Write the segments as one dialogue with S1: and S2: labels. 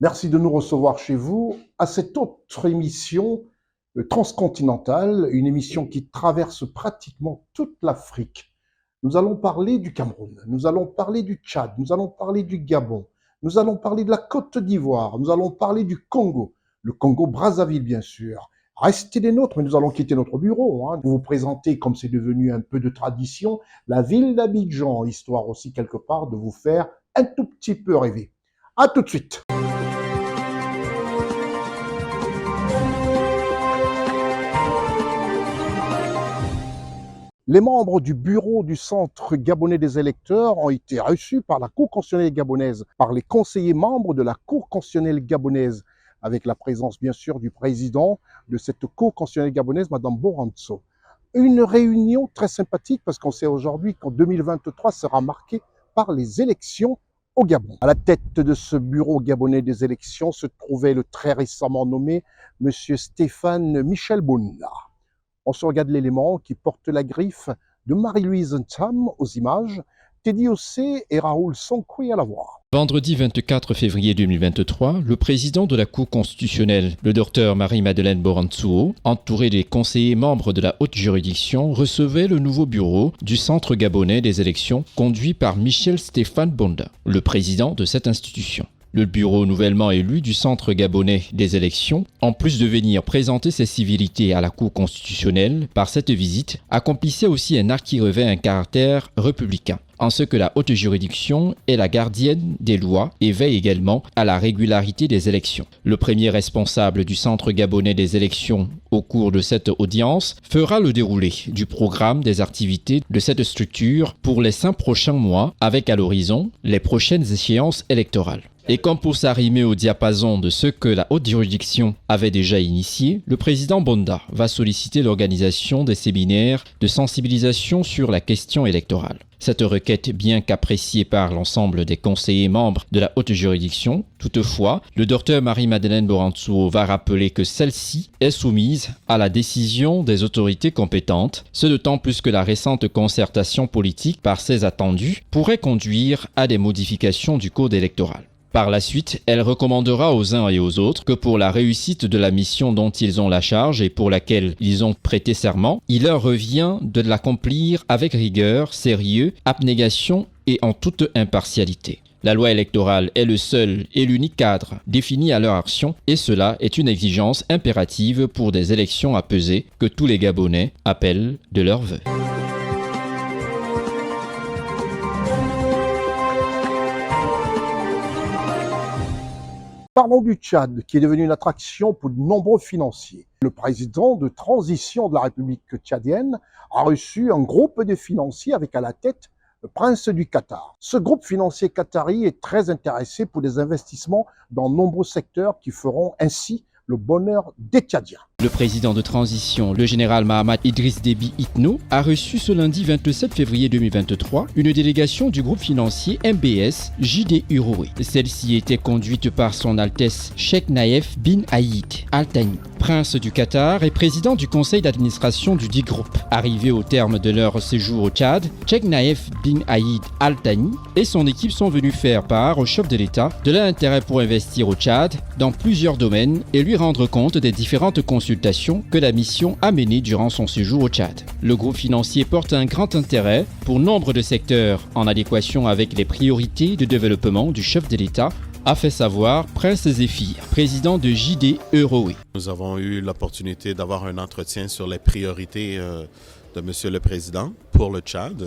S1: Merci de nous recevoir chez vous à cette autre émission transcontinentale, une émission qui traverse pratiquement toute l'Afrique. Nous allons parler du Cameroun, nous allons parler du Tchad, nous allons parler du Gabon, nous allons parler de la Côte d'Ivoire, nous allons parler du Congo, le Congo-Brazzaville bien sûr. Restez des nôtres, mais nous allons quitter notre bureau pour vous présenter, comme c'est devenu un peu de tradition, la ville d'Abidjan, histoire aussi quelque part de vous faire un tout petit peu rêver. À tout de suite. Les membres du bureau du Centre gabonais des électeurs ont été reçus par la Cour constitutionnelle gabonaise, par les conseillers membres de la Cour constitutionnelle gabonaise, avec la présence bien sûr du président de cette Cour constitutionnelle gabonaise, Madame Boranso. Une réunion très sympathique parce qu'on sait aujourd'hui qu'en 2023 sera marqué par les élections au Gabon. À la tête de ce bureau gabonais des élections se trouvait le très récemment nommé Monsieur Stéphane Michel Bouna. On se regarde l'élément qui porte la griffe de Marie-Louise Ntam aux images, Teddy Ossé et Raoul Sonkoui à la voix.
S2: Vendredi 24 février 2023, le président de la Cour constitutionnelle, le docteur Marie-Madeleine Borantsouo, entouré des conseillers membres de la haute juridiction, recevait le nouveau bureau du Centre gabonais des élections conduit par Michel Stéphane Bonda, le président de cette institution. Le bureau nouvellement élu du Centre gabonais des élections, en plus de venir présenter ses civilités à la Cour constitutionnelle par cette visite, accomplissait aussi un acte qui revêt un caractère républicain, en ce que la haute juridiction est la gardienne des lois et veille également à la régularité des élections. Le premier responsable du Centre gabonais des élections au cours de cette audience fera le déroulé du programme des activités de cette structure pour les 5 prochains mois avec à l'horizon les prochaines échéances électorales. Et comme pour s'arrimer au diapason de ce que la haute juridiction avait déjà initié, le président Bonda va solliciter l'organisation des séminaires de sensibilisation sur la question électorale. Cette requête, bien qu'appréciée par l'ensemble des conseillers membres de la haute juridiction, toutefois, le docteur Marie-Madeleine Borantsouo va rappeler que celle-ci est soumise à la décision des autorités compétentes, ce d'autant plus que la récente concertation politique par ses attendus pourrait conduire à des modifications du code électoral. Par la suite, elle recommandera aux uns et aux autres que pour la réussite de la mission dont ils ont la charge et pour laquelle ils ont prêté serment, il leur revient de l'accomplir avec rigueur, sérieux, abnégation et en toute impartialité. La loi électorale est le seul et l'unique cadre défini à leur action et cela est une exigence impérative pour des élections apaisées que tous les Gabonais appellent de leur vœu.
S1: Parlons du Tchad, qui est devenu une attraction pour de nombreux financiers. Le président de transition de la République tchadienne a reçu un groupe de financiers avec à la tête le prince du Qatar. Ce groupe financier qatari est très intéressé pour des investissements dans nombreux secteurs qui feront ainsi le bonheur des Tchadiens.
S2: Le président de transition, le général Mahamat Idriss Déby Itno, a reçu ce lundi 27 février 2023 une délégation du groupe financier MBS JD Uroé. Celle-ci était conduite par son Altesse Sheikh Naïef bin Aïd Al Thani, prince du Qatar et président du conseil d'administration du dit groupe. Arrivé au terme de leur séjour au Tchad, Sheikh Naïef bin Aïd Al Thani et son équipe sont venus faire part au chef de l'État de leur intérêt pour investir au Tchad dans plusieurs domaines et lui rendre compte des différentes consultations que la mission a menées durant son séjour au Tchad. Le groupe financier porte un grand intérêt pour nombre de secteurs en adéquation avec les priorités de développement du chef de l'État, a fait savoir Prince Zéphir, président de JD Uroé.
S3: Nous avons eu l'opportunité d'avoir un entretien sur les priorités de Monsieur le Président pour le Tchad.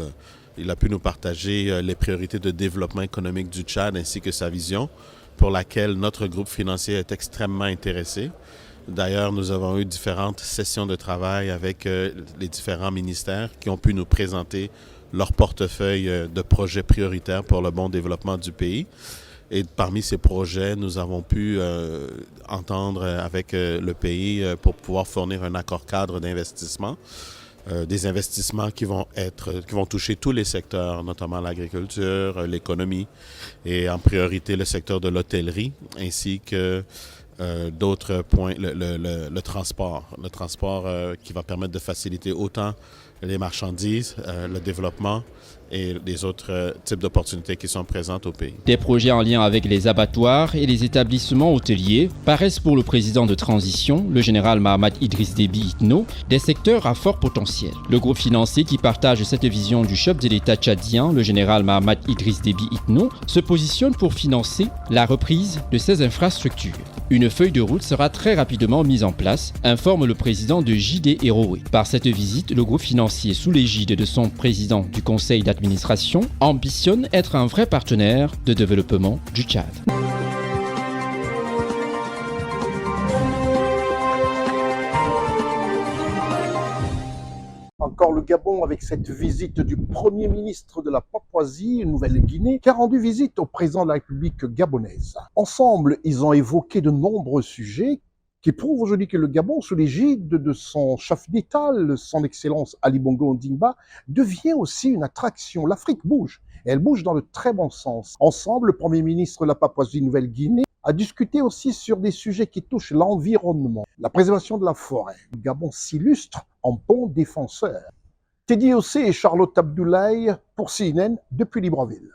S3: Il a pu nous partager les priorités de développement économique du Tchad ainsi que sa vision pour laquelle notre groupe financier est extrêmement intéressé. D'ailleurs, nous avons eu différentes sessions de travail avec les différents ministères qui ont pu nous présenter leur portefeuille de projets prioritaires pour le bon développement du pays. Et parmi ces projets, nous avons pu entendre avec le pays pour pouvoir fournir un accord cadre d'investissement. Des investissements qui vont toucher tous les secteurs, notamment l'agriculture, l'économie et en priorité le secteur de l'hôtellerie ainsi que d'autres points, le transport. Le transport qui va permettre de faciliter autant les marchandises, le développement et les autres types d'opportunités qui sont présentes au pays.
S2: Des projets en lien avec les abattoirs et les établissements hôteliers paraissent pour le président de transition, le général Mahamat Idriss Déby Itno, des secteurs à fort potentiel. Le groupe financier qui partage cette vision du chef de l'État tchadien, le général Mahamat Idriss Déby Itno, se positionne pour financer la reprise de ces infrastructures. Une feuille de route sera très rapidement mise en place, informe le président de JD Héroé. Par cette visite, le groupe financier sous l'égide de son président du conseil d'administration ambitionne être un vrai partenaire de développement du Tchad.
S1: Encore le Gabon avec cette visite du Premier ministre de la Papouasie-Nouvelle-Guinée qui a rendu visite au président de la République gabonaise. Ensemble, ils ont évoqué de nombreux sujets qui prouvent aujourd'hui que le Gabon, sous l'égide de son chef d'État, son Excellence Ali Bongo Ondimba, devient aussi une attraction. L'Afrique bouge, et elle bouge dans le très bon sens. Ensemble, le Premier ministre de la Papouasie-Nouvelle-Guinée a discuté aussi sur des sujets qui touchent l'environnement, la préservation de la forêt. Le Gabon s'illustre en bon défenseur. Teddy Ossé et Charlotte Abdoulaye pour CNN depuis Libreville.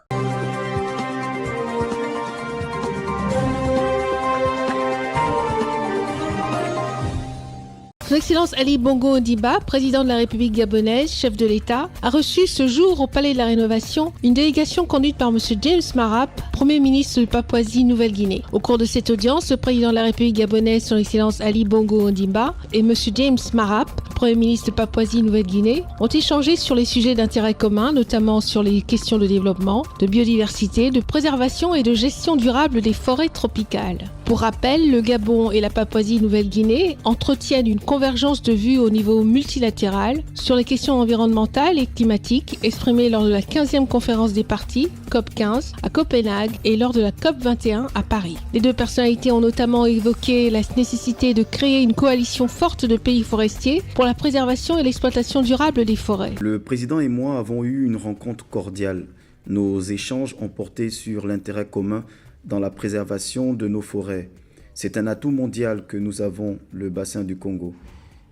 S4: Son Excellence Ali Bongo Ondimba, président de la République gabonaise, chef de l'État, a reçu ce jour au Palais de la Rénovation une délégation conduite par M. James Marap, Premier ministre de Papouasie-Nouvelle-Guinée. Au cours de cette audience, le président de la République gabonaise, son Excellence Ali Bongo Ondimba, et M. James Marap, Premier ministre de Papouasie-Nouvelle-Guinée, ont échangé sur les sujets d'intérêt commun, notamment sur les questions de développement, de biodiversité, de préservation et de gestion durable des forêts tropicales. Pour rappel, le Gabon et la Papouasie-Nouvelle-Guinée entretiennent une convergence de vues au niveau multilatéral sur les questions environnementales et climatiques exprimées lors de la 15e conférence des parties, COP15, à Copenhague et lors de la COP21 à Paris. Les deux personnalités ont notamment évoqué la nécessité de créer une coalition forte de pays forestiers pour la préservation et l'exploitation durable des forêts.
S5: Le président et moi avons eu une rencontre cordiale. Nos échanges ont porté sur l'intérêt commun dans la préservation de nos forêts. C'est un atout mondial que nous avons, le bassin du Congo.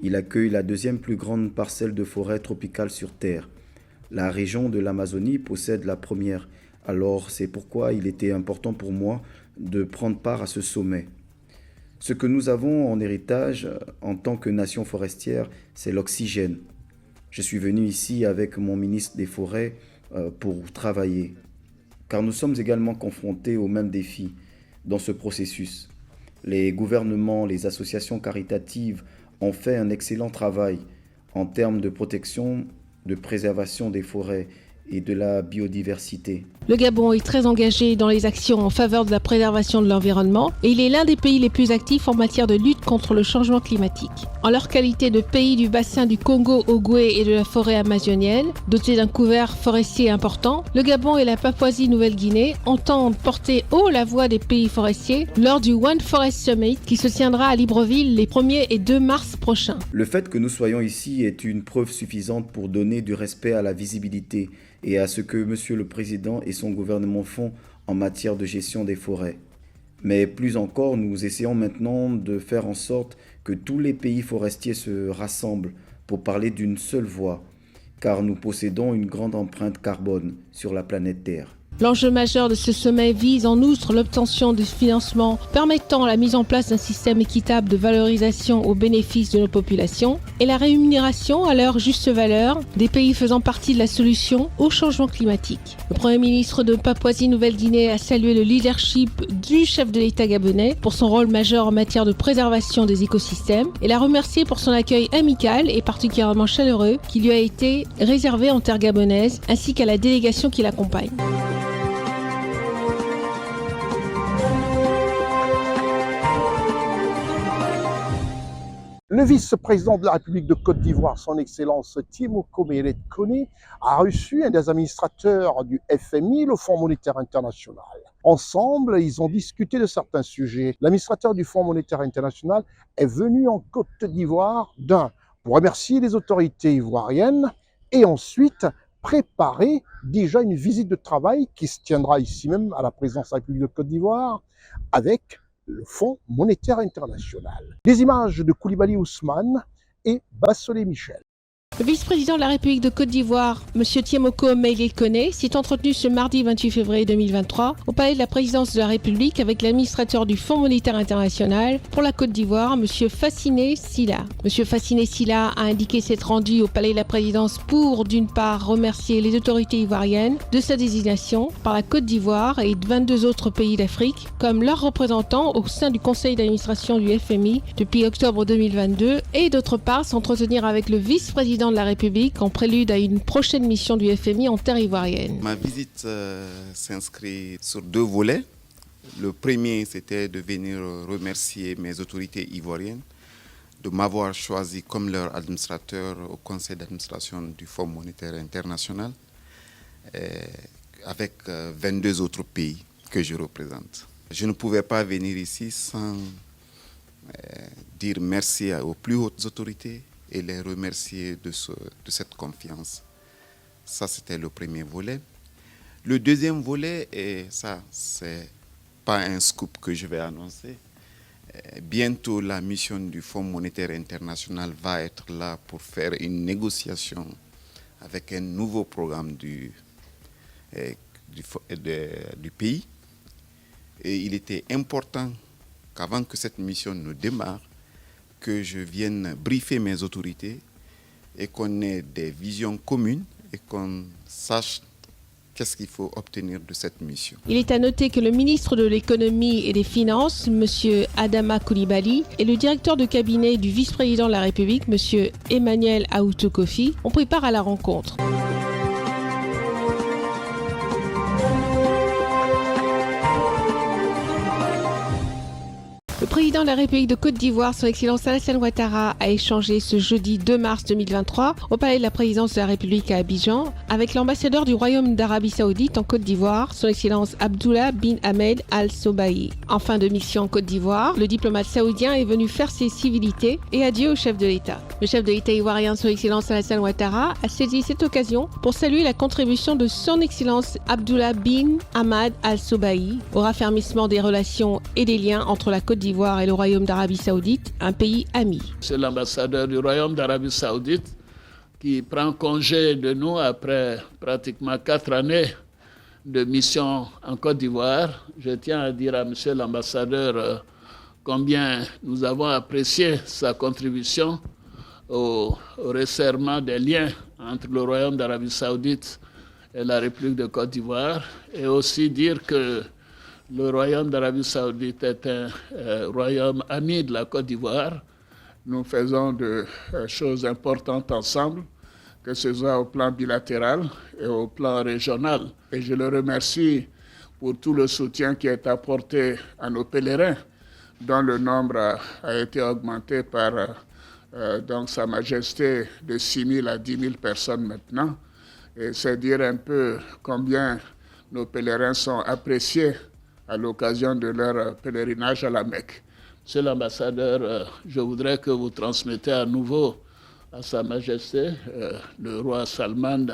S5: Il accueille la deuxième plus grande parcelle de forêt tropicale sur Terre. La région de l'Amazonie possède la première. Alors c'est pourquoi il était important pour moi de prendre part à ce sommet. Ce que nous avons en héritage en tant que nation forestière, c'est l'oxygène. Je suis venu ici avec mon ministre des Forêts pour travailler, car nous sommes également confrontés aux mêmes défis dans ce processus. Les gouvernements, les associations caritatives ont fait un excellent travail en termes de protection, de préservation des forêts et de la biodiversité.
S4: Le Gabon est très engagé dans les actions en faveur de la préservation de l'environnement et il est l'un des pays les plus actifs en matière de lutte contre le changement climatique. En leur qualité de pays du bassin du Congo-Ogooué et de la forêt amazonienne, doté d'un couvert forestier important, le Gabon et la Papouasie-Nouvelle-Guinée entendent porter haut la voix des pays forestiers lors du One Forest Summit qui se tiendra à Libreville les 1er et 2 mars prochains.
S5: Le fait que nous soyons ici est une preuve suffisante pour donner du respect à la visibilité et à ce que Monsieur le Président et son gouvernement font en matière de gestion des forêts. Mais plus encore, nous essayons maintenant de faire en sorte que tous les pays forestiers se rassemblent pour parler d'une seule voix, car nous possédons une grande empreinte carbone sur la planète Terre.
S4: L'enjeu majeur de ce sommet vise en outre l'obtention de financements permettant la mise en place d'un système équitable de valorisation au bénéfice de nos populations et la rémunération à leur juste valeur des pays faisant partie de la solution au changement climatique. Le Premier ministre de Papouasie-Nouvelle-Guinée a salué le leadership du chef de l'État gabonais pour son rôle majeur en matière de préservation des écosystèmes et l'a remercié pour son accueil amical et particulièrement chaleureux qui lui a été réservé en terre gabonaise ainsi qu'à la délégation qui l'accompagne.
S1: Le vice-président de la République de Côte d'Ivoire, son Excellence Tiemoko Meret Kone, a reçu un des administrateurs du FMI, le Fonds monétaire international. Ensemble, ils ont discuté de certains sujets. L'administrateur du Fonds monétaire international est venu en Côte d'Ivoire, pour remercier les autorités ivoiriennes et ensuite préparer déjà une visite de travail qui se tiendra ici même à la présidence de la République de Côte d'Ivoire avec le Fonds monétaire international. Des images de Koulibaly Ousmane et Bassolé Michel.
S4: Le vice-président de la République de Côte d'Ivoire, M. Tiemoko Meïle Koné, s'est entretenu ce mardi 28 février 2023 au palais de la présidence de la République avec l'administrateur du Fonds monétaire international pour la Côte d'Ivoire, M. Fassiné Sylla. M. Fassiné Sylla a indiqué s'être rendu au palais de la présidence pour, d'une part, remercier les autorités ivoiriennes de sa désignation par la Côte d'Ivoire et 22 autres pays d'Afrique comme leurs représentants au sein du conseil d'administration du FMI depuis octobre 2022 et, d'autre part, s'entretenir avec le vice-président de la République en prélude à une prochaine mission du FMI en terre ivoirienne.
S6: Ma visite s'inscrit sur deux volets. Le premier, c'était de venir remercier mes autorités ivoiriennes de m'avoir choisi comme leur administrateur au conseil d'administration du Fonds monétaire international avec 22 autres pays que je représente. Je ne pouvais pas venir ici sans dire merci aux plus hautes autorités et les remercier de cette confiance. Ça, c'était le premier volet. Le deuxième volet, et ça, c'est pas un scoop que je vais annoncer, bientôt la mission du Fonds monétaire international va être là pour faire une négociation avec un nouveau programme du pays. Et il était important qu'avant que cette mission ne démarre, que je vienne briefer mes autorités et qu'on ait des visions communes et qu'on sache qu'est-ce qu'il faut obtenir de cette mission.
S4: Il est à noter que le ministre de l'économie et des finances, M. Adama Coulibaly, et le directeur de cabinet du vice-président de la République, M. Emmanuel Aoutou Kofi, ont pris part à la rencontre. Le président de la République de Côte d'Ivoire, son Excellence Alassane Ouattara, a échangé ce jeudi 2 mars 2023 au palais de la présidence de la République à Abidjan avec l'ambassadeur du Royaume d'Arabie Saoudite en Côte d'Ivoire, son Excellence Abdullah bin Ahmed Al Sobahi. En fin de mission en Côte d'Ivoire, le diplomate saoudien est venu faire ses civilités et adieu au chef de l'État. Le chef de l'État ivoirien, son Excellence Alassane Ouattara, a saisi cette occasion pour saluer la contribution de son Excellence Abdullah bin Ahmed Al Sobahi au raffermissement des relations et des liens entre la Côte d'Ivoire et le Royaume d'Arabie Saoudite, un pays ami.
S7: C'est l'ambassadeur du Royaume d'Arabie Saoudite qui prend congé de nous après pratiquement 4 années de mission en Côte d'Ivoire. Je tiens à dire à monsieur l'ambassadeur combien nous avons apprécié sa contribution au resserrement des liens entre le Royaume d'Arabie Saoudite et la République de Côte d'Ivoire, et aussi dire que le Royaume d'Arabie Saoudite est un royaume ami de la Côte d'Ivoire. Nous faisons de choses importantes ensemble, que ce soit au plan bilatéral et au plan régional. Et je le remercie pour tout le soutien qui est apporté à nos pèlerins, dont le nombre a été augmenté par donc Sa Majesté de 6 000 à 10 000 personnes maintenant. Et c'est dire un peu combien nos pèlerins sont appréciés à l'occasion de leur pèlerinage à la Mecque. Monsieur l'ambassadeur, je voudrais que vous transmettez à nouveau à Sa Majesté, le roi Salman,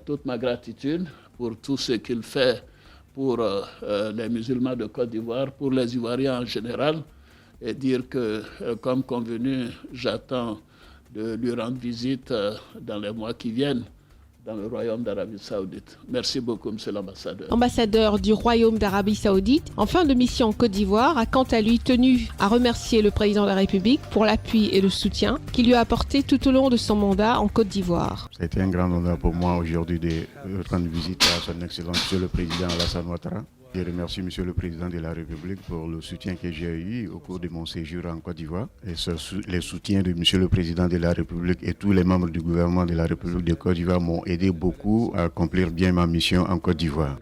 S7: toute ma gratitude pour tout ce qu'il fait pour les musulmans de Côte d'Ivoire, pour les Ivoiriens en général, et dire que, comme convenu, j'attends de lui rendre visite dans les mois qui viennent dans le Royaume d'Arabie Saoudite. Merci beaucoup, monsieur l'ambassadeur.
S4: Ambassadeur du Royaume d'Arabie Saoudite, en fin de mission en Côte d'Ivoire, a quant à lui tenu à remercier le président de la République pour l'appui et le soutien qu'il lui a apporté tout au long de son mandat en Côte d'Ivoire.
S8: Ça a été un grand honneur pour moi aujourd'hui de rendre visite à son Excellence, monsieur le président Alassane Ouattara. Je remercie monsieur le président de la République pour le soutien que j'ai eu au cours de mon séjour en Côte d'Ivoire. Et les soutiens de monsieur le président de la République et tous les membres du gouvernement de la République de Côte d'Ivoire m'ont aidé beaucoup à accomplir bien ma mission en Côte d'Ivoire.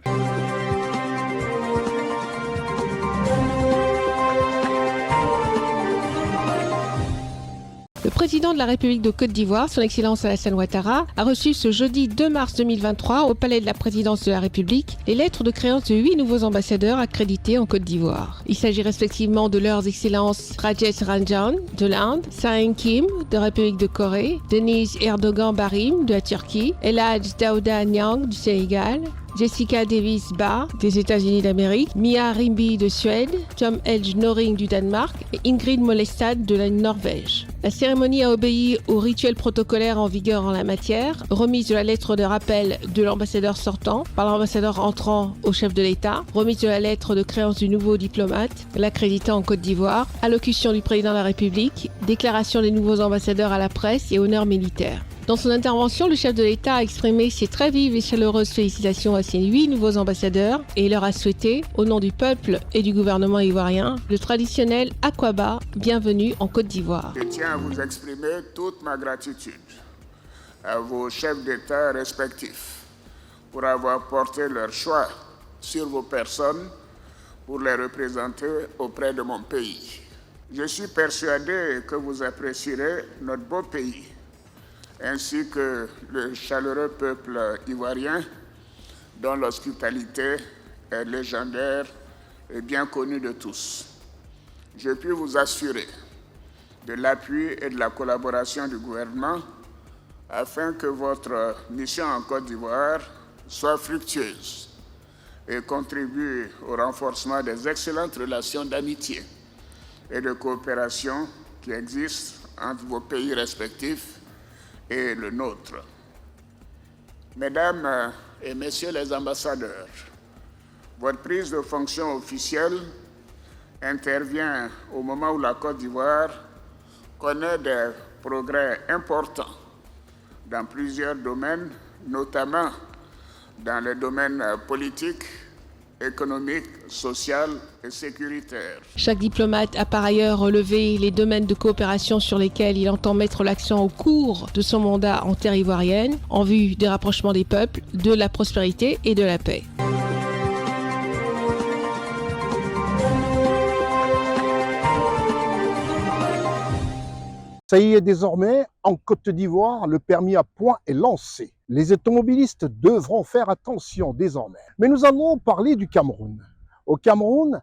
S4: Le président de la République de Côte d'Ivoire, son Excellence Alassane Ouattara, a reçu ce jeudi 2 mars 2023 au palais de la présidence de la République les lettres de créance de 8 nouveaux ambassadeurs accrédités en Côte d'Ivoire. Il s'agit respectivement de leurs Excellences Rajesh Ranjan de l'Inde, Saeng Kim de la République de Corée, Denise Erdogan Barim de la Turquie, Elhadj Daouda Niang du Sénégal, Jessica Davis Barr des États-Unis d'Amérique, Mia Rimby de Suède, Tom Helge Noring du Danemark et Ingrid Mollestad de la Norvège. La cérémonie a obéi aux rituels protocolaires en vigueur en la matière, remise de la lettre de rappel de l'ambassadeur sortant par l'ambassadeur entrant au chef de l'État, remise de la lettre de créance du nouveau diplomate, l'accréditant en Côte d'Ivoire, allocution du président de la République, déclaration des nouveaux ambassadeurs à la presse et honneurs militaires. Dans son intervention, le chef de l'État a exprimé ses très vives et chaleureuses félicitations à ses 8 nouveaux ambassadeurs et leur a souhaité, au nom du peuple et du gouvernement ivoirien, le traditionnel Akwaba, bienvenue en Côte d'Ivoire.
S9: Je tiens à vous exprimer toute ma gratitude à vos chefs d'État respectifs pour avoir porté leur choix sur vos personnes pour les représenter auprès de mon pays. Je suis persuadé que vous apprécierez notre beau pays ainsi que le chaleureux peuple ivoirien dont l'hospitalité est légendaire et bien connue de tous. Je puis vous assurer de l'appui et de la collaboration du gouvernement afin que votre mission en Côte d'Ivoire soit fructueuse et contribue au renforcement des excellentes relations d'amitié et de coopération qui existent entre vos pays respectifs et le nôtre. Mesdames et messieurs les ambassadeurs, votre prise de fonction officielle intervient au moment où la Côte d'Ivoire connaît des progrès importants dans plusieurs domaines, notamment dans les domaines politiques, économique, social et sécuritaire.
S4: Chaque diplomate a par ailleurs relevé les domaines de coopération sur lesquels il entend mettre l'accent au cours de son mandat en terre ivoirienne, en vue des rapprochements des peuples, de la prospérité et de la paix.
S1: Ça y est, désormais, en Côte d'Ivoire, le permis à points est lancé. Les automobilistes devront faire attention désormais. Mais nous allons parler du Cameroun. Au Cameroun,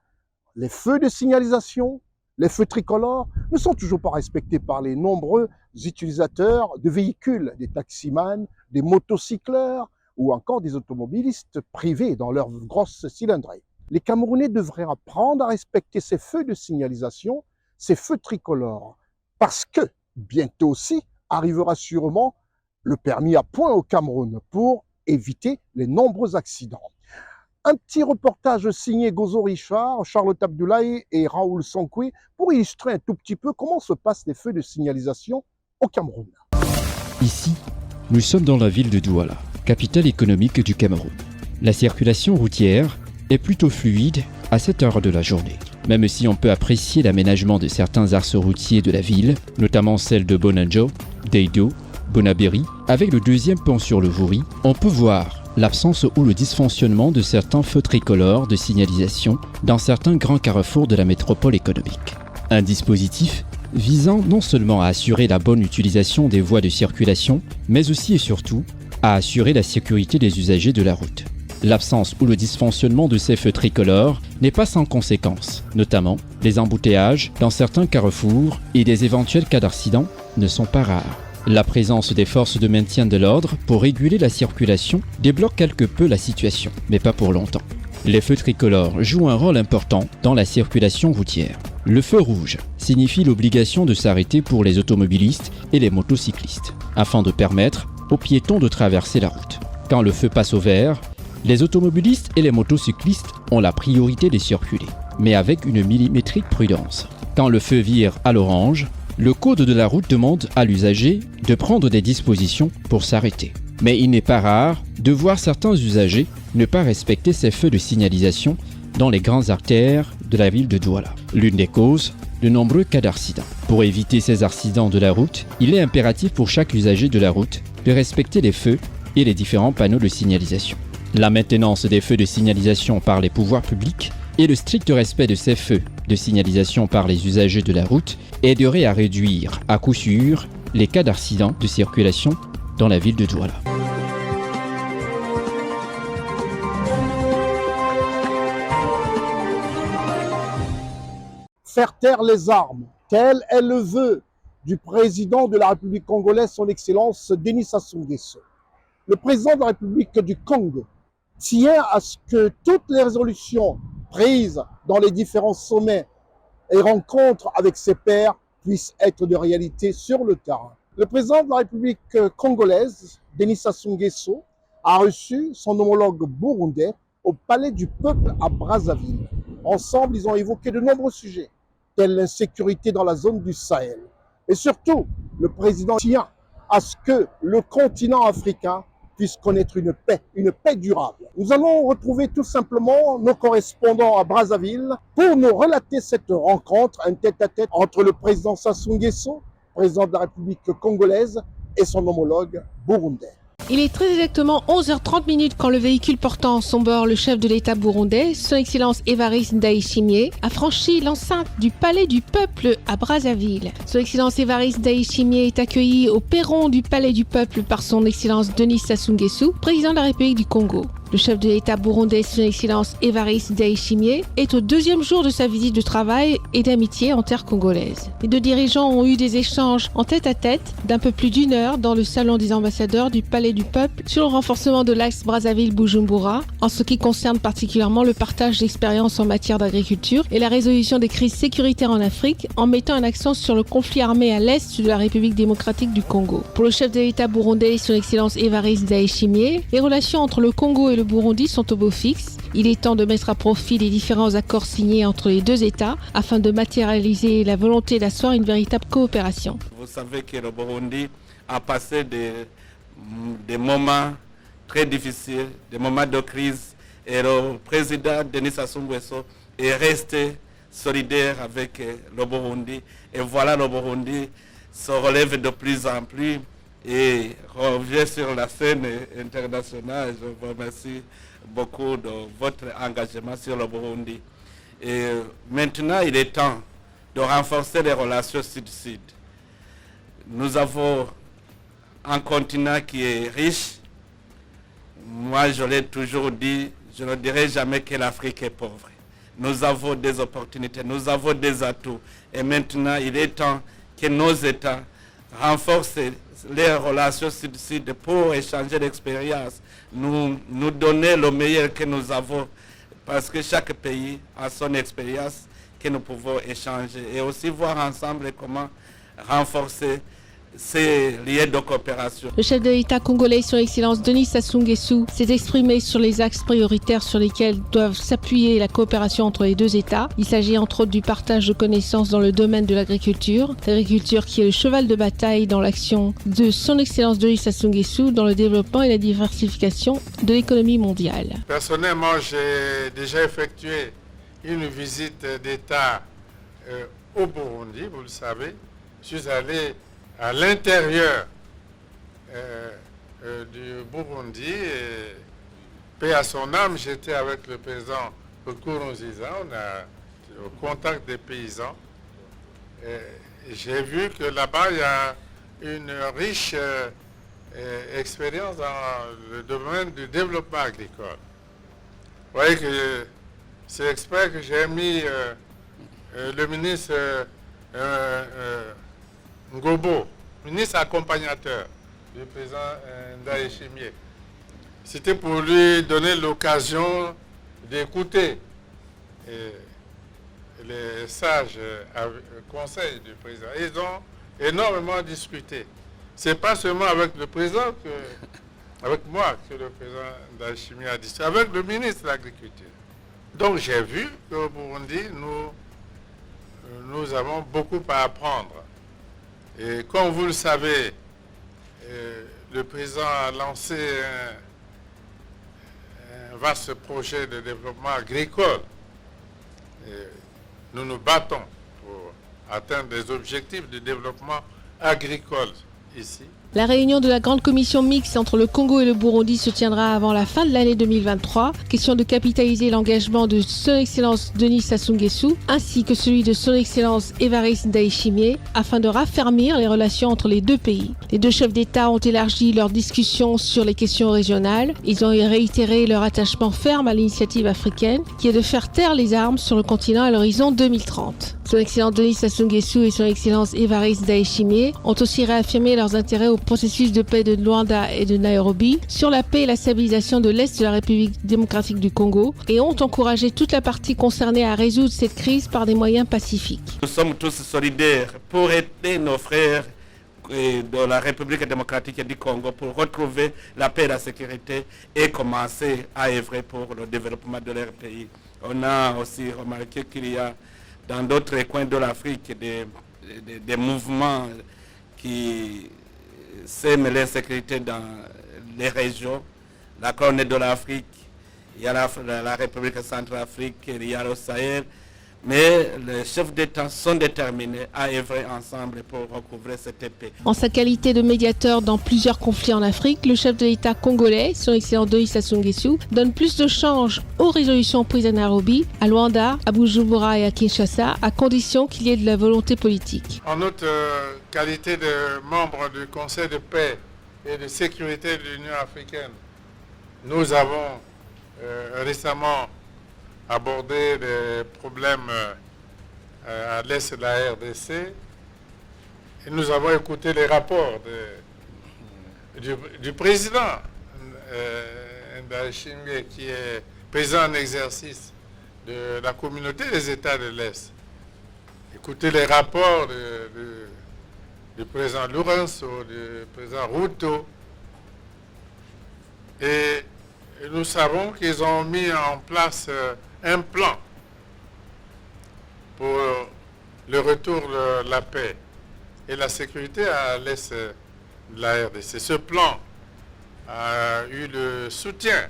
S1: les feux de signalisation, les feux tricolores ne sont toujours pas respectés par les nombreux utilisateurs de véhicules, des taximans, des motocycleurs ou encore des automobilistes privés dans leurs grosses cylindrées. Les Camerounais devraient apprendre à respecter ces feux de signalisation, ces feux tricolores, parce que bientôt aussi arrivera sûrement le permis à points au Cameroun pour éviter les nombreux accidents. Un petit reportage signé Gozo Richard, Charlotte Abdoulaye et Raoul Sankoué pour illustrer un tout petit peu comment se passent les feux de signalisation au Cameroun.
S2: Ici, nous sommes dans la ville de Douala, capitale économique du Cameroun. La circulation routière est plutôt fluide à cette heure de la journée. Même si on peut apprécier l'aménagement de certains axes routiers de la ville, notamment celle de Bonanjo, Deido, Bonaberi, avec le deuxième pont sur le Vouri, on peut voir l'absence ou le dysfonctionnement de certains feux tricolores de signalisation dans certains grands carrefours de la métropole économique. Un dispositif visant non seulement à assurer la bonne utilisation des voies de circulation, mais aussi et surtout à assurer la sécurité des usagers de la route. L'absence ou le dysfonctionnement de ces feux tricolores n'est pas sans conséquences, notamment les embouteillages dans certains carrefours et des éventuels cas d'accident ne sont pas rares. La présence des forces de maintien de l'ordre pour réguler la circulation débloque quelque peu la situation, mais pas pour longtemps. Les feux tricolores jouent un rôle important dans la circulation routière. Le feu rouge signifie l'obligation de s'arrêter pour les automobilistes et les motocyclistes, afin de permettre aux piétons de traverser la route. Quand le feu passe au vert, les automobilistes et les motocyclistes ont la priorité de circuler, mais avec une millimétrique prudence. Quand le feu vire à l'orange, le code de la route demande à l'usager de prendre des dispositions pour s'arrêter. Mais il n'est pas rare de voir certains usagers ne pas respecter ces feux de signalisation dans les grandes artères de la ville de Douala. L'une des causes, de nombreux cas d'accidents. Pour éviter ces accidents de la route, il est impératif pour chaque usager de la route de respecter les feux et les différents panneaux de signalisation. La maintenance des feux de signalisation par les pouvoirs publics et le strict respect de ces feux de signalisation par les usagers de la route aiderait à réduire à coup sûr les cas d'accidents de circulation dans la ville de Douala.
S1: Faire taire les armes, tel est le vœu du président de la République congolaise, son Excellence Denis Sassou Nguesso. Le président de la République du Congo tient à ce que toutes les résolutions prises dans les différents sommets et rencontres avec ses pairs puissent être de réalité sur le terrain. Le président de la République congolaise, Denis Sassou Nguesso, a reçu son homologue burundais au Palais du Peuple à Brazzaville. Ensemble, ils ont évoqué de nombreux sujets, tels l'insécurité dans la zone du Sahel. Et surtout, le président tient à ce que le continent africain puisse connaître une paix durable. Nous allons retrouver tout simplement nos correspondants à Brazzaville pour nous relater cette rencontre, un tête-à-tête entre le président Sassou Nguesso, président de la République congolaise, et son homologue burundais.
S4: Il est très exactement 11h30 quand le véhicule portant en son bord le chef de l'État burundais, son Excellence Évariste Ndayishimiye, a franchi l'enceinte du Palais du Peuple à Brazzaville. Son Excellence Évariste Ndayishimiye est accueilli au perron du Palais du Peuple par son Excellence Denis Sassou Nguesso, président de la République du Congo. Le chef de l'État burundais, son Excellence Évariste Ndayishimiye, est au deuxième jour de sa visite de travail et d'amitié en terre congolaise. Les deux dirigeants ont eu des échanges en tête-à-tête d'un peu plus d'une heure dans le salon des ambassadeurs du Palais du Peuple sur le renforcement de l'axe Brazzaville-Bujumbura, en ce qui concerne particulièrement le partage d'expériences en matière d'agriculture et la résolution des crises sécuritaires en Afrique, en mettant un accent sur le conflit armé à l'est de la République démocratique du Congo. Pour le chef de l'État burundais, son Excellence Évariste Ndayishimiye, les relations entre le Congo et le Burundi sont au beau fixe. Il est temps de mettre à profit les différents accords signés entre les deux États afin de matérialiser la volonté d'asseoir une véritable coopération.
S10: Vous savez que le Burundi a passé des moments très difficiles, des moments de crise, et le président Denis Sassou Nguesso est resté solidaire avec le Burundi. Et voilà, le Burundi se relève de plus en plus et revient sur la scène internationale. Je vous remercie beaucoup de votre engagement sur le Burundi. Et maintenant, il est temps de renforcer les relations sud-sud. Nous avons un continent qui est riche. Moi, je l'ai toujours dit, je ne dirai jamais que l'Afrique est pauvre. Nous avons des opportunités, nous avons des atouts. Et maintenant, il est temps que nos États renforcent les relations sud-sud pour échanger d'expérience, nous donner le meilleur que nous avons, parce que chaque pays a son expérience que nous pouvons échanger et aussi voir ensemble comment renforcer ces liens de coopération.
S4: Le chef de l'État congolais, son Excellence Denis Sassou Nguesso, s'est exprimé sur les axes prioritaires sur lesquels doivent s'appuyer la coopération entre les deux États. Il s'agit entre autres du partage de connaissances dans le domaine de l'agriculture qui est le cheval de bataille dans l'action de son Excellence Denis Sassou Nguesso dans le développement et la diversification de l'économie mondiale.
S11: Personnellement, j'ai déjà effectué une visite d'État au Burundi, vous le savez. Je suis allé à l'intérieur du Burundi, paix à son âme, j'étais avec le président Nkurunziza, on a au contact des paysans. J'ai vu que là-bas, il y a une riche expérience dans le domaine du développement agricole. Vous voyez que c'est exprès que j'ai mis le ministre Ngobo, ministre accompagnateur du président Ndayishimiye. C'était pour lui donner l'occasion d'écouter les sages conseils du président. Ils ont énormément discuté. Ce n'est pas seulement avec le président, avec moi que le président Ndayishimiye a discuté, avec le ministre de l'Agriculture. Donc j'ai vu qu'au Burundi, nous avons beaucoup à apprendre. Et comme vous le savez, le président a lancé un vaste projet de développement agricole. Et nous nous battons pour atteindre des objectifs de développement agricole ici.
S4: La réunion de la grande commission mixte entre le Congo et le Burundi se tiendra avant la fin de l'année 2023. Question de capitaliser l'engagement de son Excellence Denis Sassou Nguesso ainsi que celui de son Excellence Évariste Ndayishimiye afin de raffermir les relations entre les deux pays. Les deux chefs d'État ont élargi leurs discussions sur les questions régionales. Ils ont réitéré leur attachement ferme à l'initiative africaine qui est de faire taire les armes sur le continent à l'horizon 2030. Son Excellence Denis Sassou Nguesso et son Excellence Évariste Ndayishimiye ont aussi réaffirmé leurs intérêts au processus de paix de Luanda et de Nairobi, sur la paix et la stabilisation de l'Est de la République démocratique du Congo et ont encouragé toute la partie concernée à résoudre cette crise par des moyens pacifiques.
S10: Nous sommes tous solidaires pour aider nos frères de la République démocratique du Congo pour retrouver la paix et la sécurité et commencer à œuvrer pour le développement de leur pays. On a aussi remarqué qu'il y a dans d'autres coins de l'Afrique des mouvements qui sèment l'insécurité dans les régions. La Corne de l'Afrique, il y a la République centrafrique, il y a le Sahel. Mais les chefs d'État sont déterminés à œuvrer ensemble pour recouvrer cette paix.
S4: En sa qualité de médiateur dans plusieurs conflits en Afrique, le chef de l'État congolais, son excellent Denis Sassou Nguesso, donne plus de change aux résolutions prises à Nairobi, à Luanda, à Bujumbura et à Kinshasa, à condition qu'il y ait de la volonté politique.
S11: En notre qualité de membre du Conseil de paix et de sécurité de l'Union africaine, nous avons récemment aborder les problèmes à l'est de la RDC. Et nous avons écouté les rapports du président Ndayishimiye, qui est président en exercice de la communauté des États de l'Est. Écouter les rapports du président Lourenço, du président Ruto. Et nous savons qu'ils ont mis en place un plan pour le retour de la paix et la sécurité à l'est de la RDC. Ce plan a eu le soutien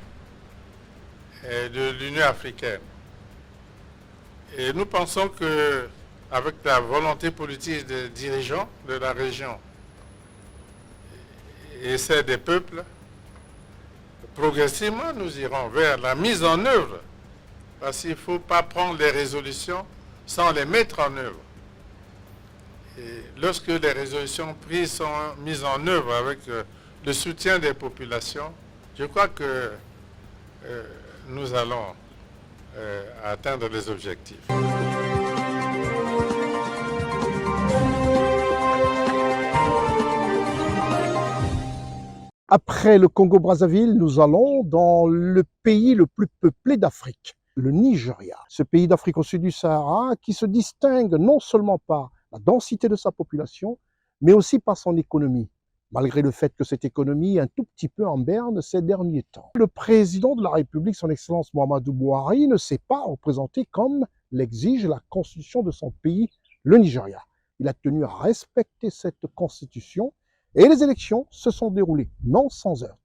S11: de l'Union africaine. Et nous pensons qu'avec la volonté politique des dirigeants de la région et celle des peuples, progressivement, nous irons vers la mise en œuvre, parce qu'il ne faut pas prendre les résolutions sans les mettre en œuvre. Et lorsque les résolutions prises sont mises en œuvre avec le soutien des populations, je crois que nous allons atteindre les objectifs.
S1: Après le Congo-Brazzaville, nous allons dans le pays le plus peuplé d'Afrique, le Nigeria. Ce pays d'Afrique au sud du Sahara qui se distingue non seulement par la densité de sa population, mais aussi par son économie, malgré le fait que cette économie est un tout petit peu en berne ces derniers temps. Le président de la République, son Excellence Muhammadu Buhari, ne s'est pas représenté comme l'exige la constitution de son pays, le Nigeria. Il a tenu à respecter cette constitution et les élections se sont déroulées, non sans heurts.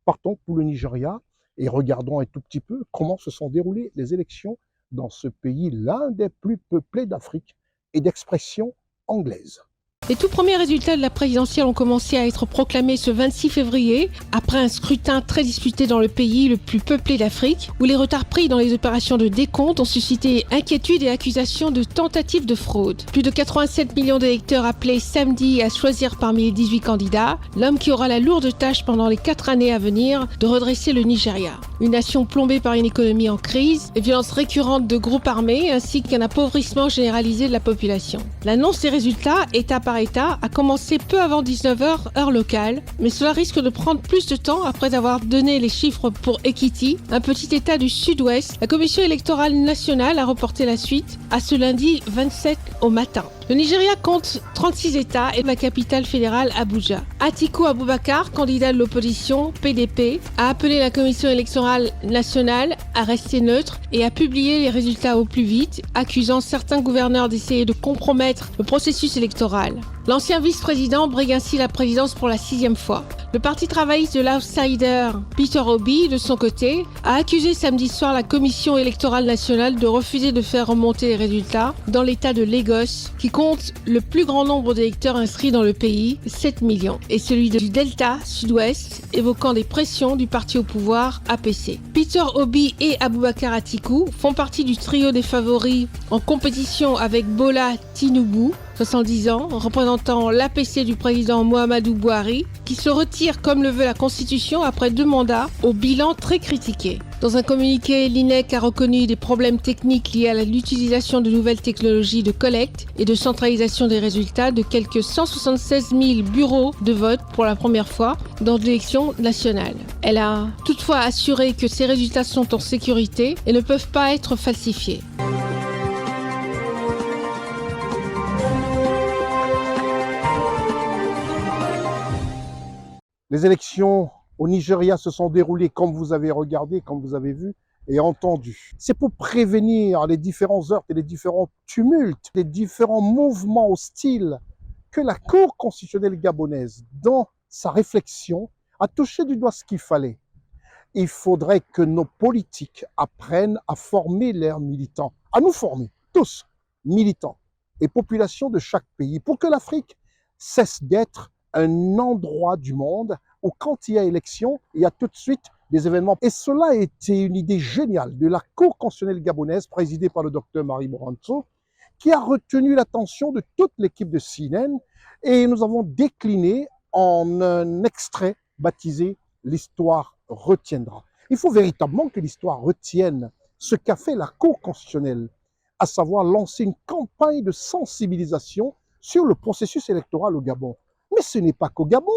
S1: Partons pour le Nigeria et regardons un tout petit peu comment se sont déroulées les élections dans ce pays, l'un des plus peuplés d'Afrique et d'expression anglaise.
S4: Les tout premiers résultats de la présidentielle ont commencé à être proclamés ce 26 février, après un scrutin très disputé dans le pays le plus peuplé d'Afrique, où les retards pris dans les opérations de décompte ont suscité inquiétudes et accusations de tentatives de fraude. Plus de 87 millions d'électeurs appelés samedi à choisir parmi les 18 candidats, l'homme qui aura la lourde tâche pendant les 4 années à venir de redresser le Nigeria. Une nation plombée par une économie en crise, les violences récurrentes de groupes armés, ainsi qu'un appauvrissement généralisé de la population. L'annonce des résultats, étape par état, a commencé peu avant 19h heure locale, mais cela risque de prendre plus de temps après avoir donné les chiffres pour Ekiti, un petit état du sud-ouest. La Commission électorale nationale a reporté la suite à ce lundi 27 au matin. Le Nigeria compte 36 États et la capitale fédérale Abuja. Atiku Abubakar, candidat de l'opposition PDP, a appelé la Commission électorale nationale à rester neutre et à publier les résultats au plus vite, accusant certains gouverneurs d'essayer de compromettre le processus électoral. L'ancien vice-président brigue ainsi la présidence pour la 6e fois. Le parti travailliste de l'outsider Peter Obi, de son côté, a accusé samedi soir la Commission électorale nationale de refuser de faire remonter les résultats dans l'État de Lagos, qui compte le plus grand nombre d'électeurs inscrits dans le pays, 7 millions, et celui du Delta Sud-Ouest, évoquant des pressions du parti au pouvoir APC. Peter Obi et Abubakar Atiku font partie du trio des favoris en compétition avec Bola Tinubu, 70 ans, représentant l'APC du président Muhammadu Buhari, qui se retire comme le veut la Constitution après 2 mandats, au bilan très critiqué. Dans un communiqué, l'INEC a reconnu des problèmes techniques liés à l'utilisation de nouvelles technologies de collecte et de centralisation des résultats de quelques 176 000 bureaux de vote pour la première fois dans l'élection nationale. Elle a toutefois assuré que ces résultats sont en sécurité et ne peuvent pas être falsifiés.
S1: Les élections au Nigeria se sont déroulées comme vous avez regardé, comme vous avez vu et entendu. C'est pour prévenir les différents heurts et les différents tumultes, les différents mouvements hostiles que la Cour constitutionnelle gabonaise, dans sa réflexion, a touché du doigt ce qu'il fallait. Il faudrait que nos politiques apprennent à former leurs militants, à nous former, tous, militants et populations de chaque pays, pour que l'Afrique cesse d'être un endroit du monde où quand il y a élection, il y a tout de suite des événements. Et cela a été une idée géniale de la Cour constitutionnelle gabonaise, présidée par le docteur Marie Moranto, qui a retenu l'attention de toute l'équipe de CNN, et nous avons décliné en un extrait baptisé « L'histoire retiendra ». Il faut véritablement que l'histoire retienne ce qu'a fait la Cour constitutionnelle, à savoir lancer une campagne de sensibilisation sur le processus électoral au Gabon. Mais ce n'est pas qu'au Gabon,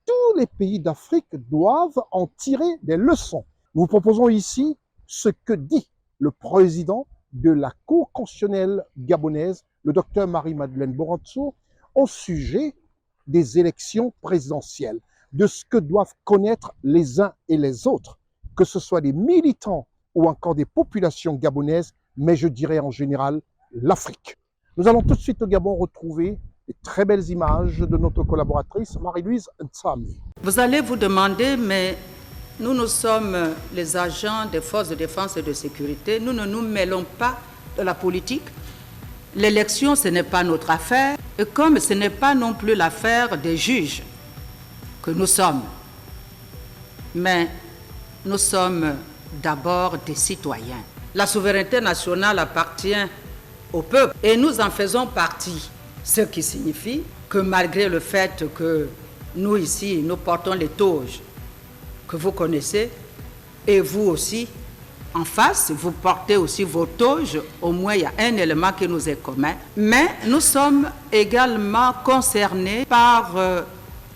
S1: tous les pays d'Afrique doivent en tirer des leçons. Nous vous proposons ici ce que dit le président de la Cour constitutionnelle gabonaise, le docteur Marie-Madeleine Boranso, au sujet des élections présidentielles, de ce que doivent connaître les uns et les autres, que ce soit des militants ou encore des populations gabonaises, mais je dirais en général l'Afrique. Nous allons tout de suite au Gabon retrouver des très belles images de notre collaboratrice Marie-Louise Ntsami.
S12: Vous allez vous demander, mais nous sommes les agents des forces de défense et de sécurité, nous ne nous mêlons pas de la politique. L'élection, ce n'est pas notre affaire, et comme ce n'est pas non plus l'affaire des juges que nous sommes, mais nous sommes d'abord des citoyens. La souveraineté nationale appartient au peuple et nous en faisons partie. Ce qui signifie que malgré le fait que nous ici, nous portons les toges que vous connaissez, et vous aussi, en face, vous portez aussi vos toges, au moins il y a un élément qui nous est commun, mais nous sommes également concernés par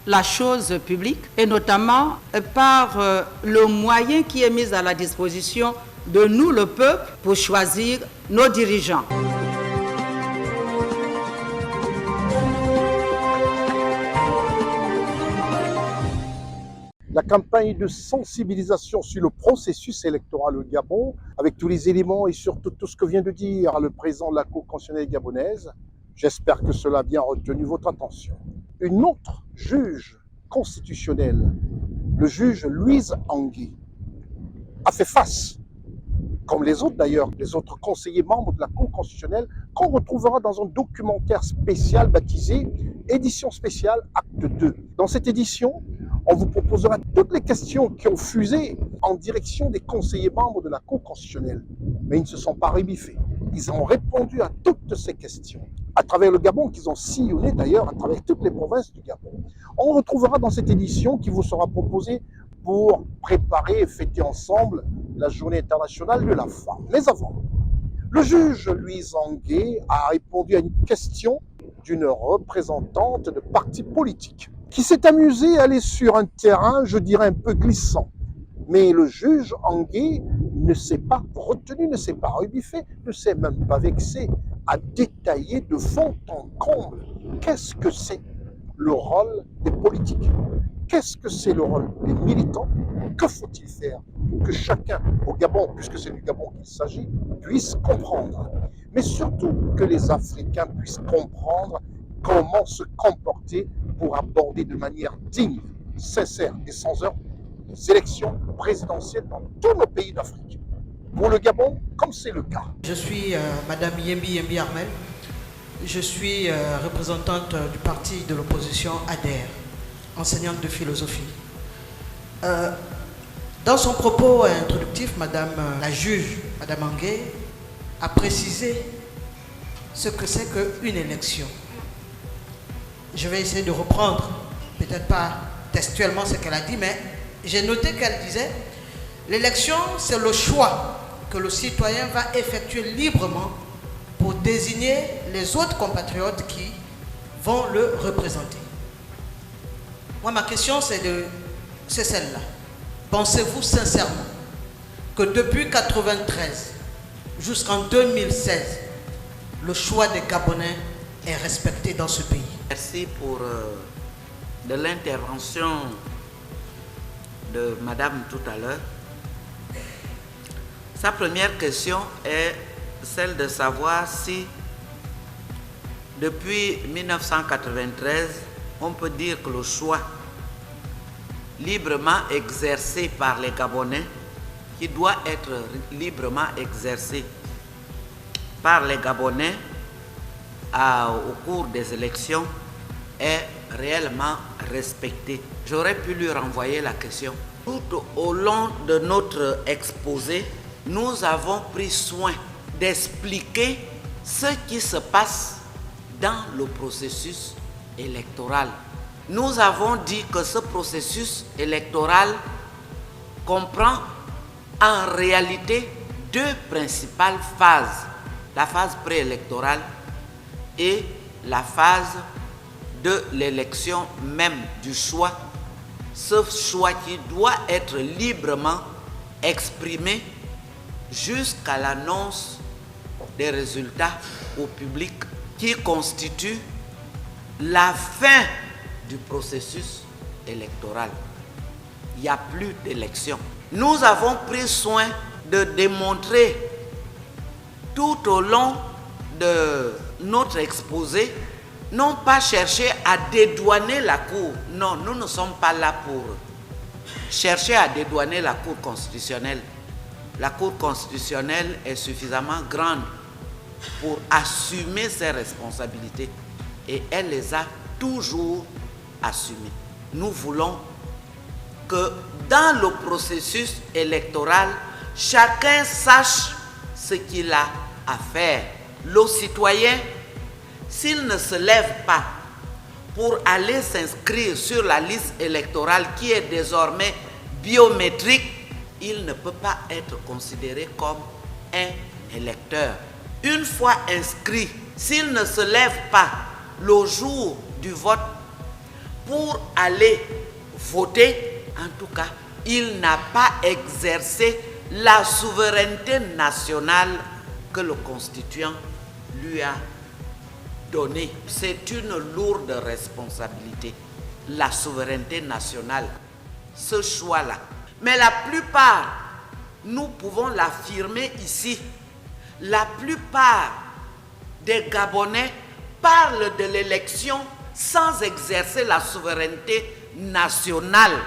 S12: la chose publique et notamment par le moyen qui est mis à la disposition de nous, le peuple, pour choisir nos dirigeants.
S1: La campagne de sensibilisation sur le processus électoral au Gabon, avec tous les éléments et surtout tout ce que vient de dire le président de la Cour constitutionnelle gabonaise, j'espère que cela a bien retenu votre attention. Une autre juge constitutionnelle, le juge Louise Angué, a fait face, comme les autres d'ailleurs, les autres conseillers membres de la Cour constitutionnelle, qu'on retrouvera dans un documentaire spécial baptisé « Édition spéciale Acte 2 ». Dans cette édition, on vous proposera toutes les questions qui ont fusé en direction des conseillers membres de la Cour constitutionnelle. Mais ils ne se sont pas rebiffés. Ils ont répondu à toutes ces questions, à travers le Gabon, qu'ils ont sillonné d'ailleurs, à travers toutes les provinces du Gabon. On retrouvera dans cette édition qui vous sera proposée pour préparer et fêter ensemble la Journée internationale de la femme. Mais avant, le juge Louise Angué a répondu à une question d'une représentante de parti politique qui s'est amusée à aller sur un terrain, je dirais, un peu glissant. Mais le juge Angué ne s'est pas retenu, ne s'est pas rebiffé, ne s'est même pas vexé à détailler de fond en comble qu'est-ce que c'est le rôle des politiques, qu'est-ce que c'est le rôle des militants, que faut-il faire pour que chacun au Gabon, puisque c'est du Gabon qu'il s'agit, puisse comprendre. Mais surtout que les Africains puissent comprendre comment se comporter pour aborder de manière digne, sincère et sans heurts les élections présidentielles dans tous nos pays d'Afrique. Pour le Gabon, comme c'est le cas.
S13: Je suis Madame Yembi Armel. Je suis représentante du parti de l'opposition ADER, enseignante de philosophie. Dans son propos introductif, Madame la juge, Madame Angué, a précisé ce que c'est qu'une élection. je vais essayer de reprendre, peut-être pas textuellement ce qu'elle a dit, mais j'ai noté qu'elle disait « L'élection, c'est le choix que le citoyen va effectuer librement pour désigner les autres compatriotes qui vont le représenter. » Moi, ma question, c'est celle-là. Pensez-vous sincèrement que depuis 1993 jusqu'en 2016, le choix des Gabonais est respecté dans ce pays?
S14: Merci pour de l'intervention de Madame tout à l'heure. Sa première question est celle de savoir si depuis 1993, on peut dire que le choix librement exercé par les Gabonais, qui doit être librement exercé par les Gabonais au cours des élections, est réellement respecté. J'aurais pu lui renvoyer la question. Tout au long de notre exposé, nous avons pris soin d'expliquer ce qui se passe dans le processus électoral. Nous avons dit que ce processus électoral comprend en réalité deux principales phases. La phase préélectorale et la phase de l'élection même du choix. Ce choix qui doit être librement exprimé jusqu'à l'annonce des résultats au public, qui constitue la fin du processus électoral. Il n'y a plus d'élection. Nous avons pris soin de démontrer tout au long de notre exposé, non pas chercher à dédouaner la Cour. Non, nous ne sommes pas là pour chercher à dédouaner la Cour constitutionnelle. La Cour constitutionnelle est suffisamment grande pour assumer ses responsabilités et elle les a toujours assumées. Nous voulons que dans le processus électoral, chacun sache ce qu'il a à faire. Le citoyen, s'il ne se lève pas pour aller s'inscrire sur la liste électorale qui est désormais biométrique, il ne peut pas être considéré comme un électeur. Une fois inscrit, s'il ne se lève pas le jour du vote pour aller voter, en tout cas, il n'a pas exercé la souveraineté nationale que le constituant lui a donnée. C'est une lourde responsabilité, la souveraineté nationale, ce choix-là. Mais la plupart, nous pouvons l'affirmer ici, la plupart des Gabonais parlent de l'élection sans exercer la souveraineté nationale.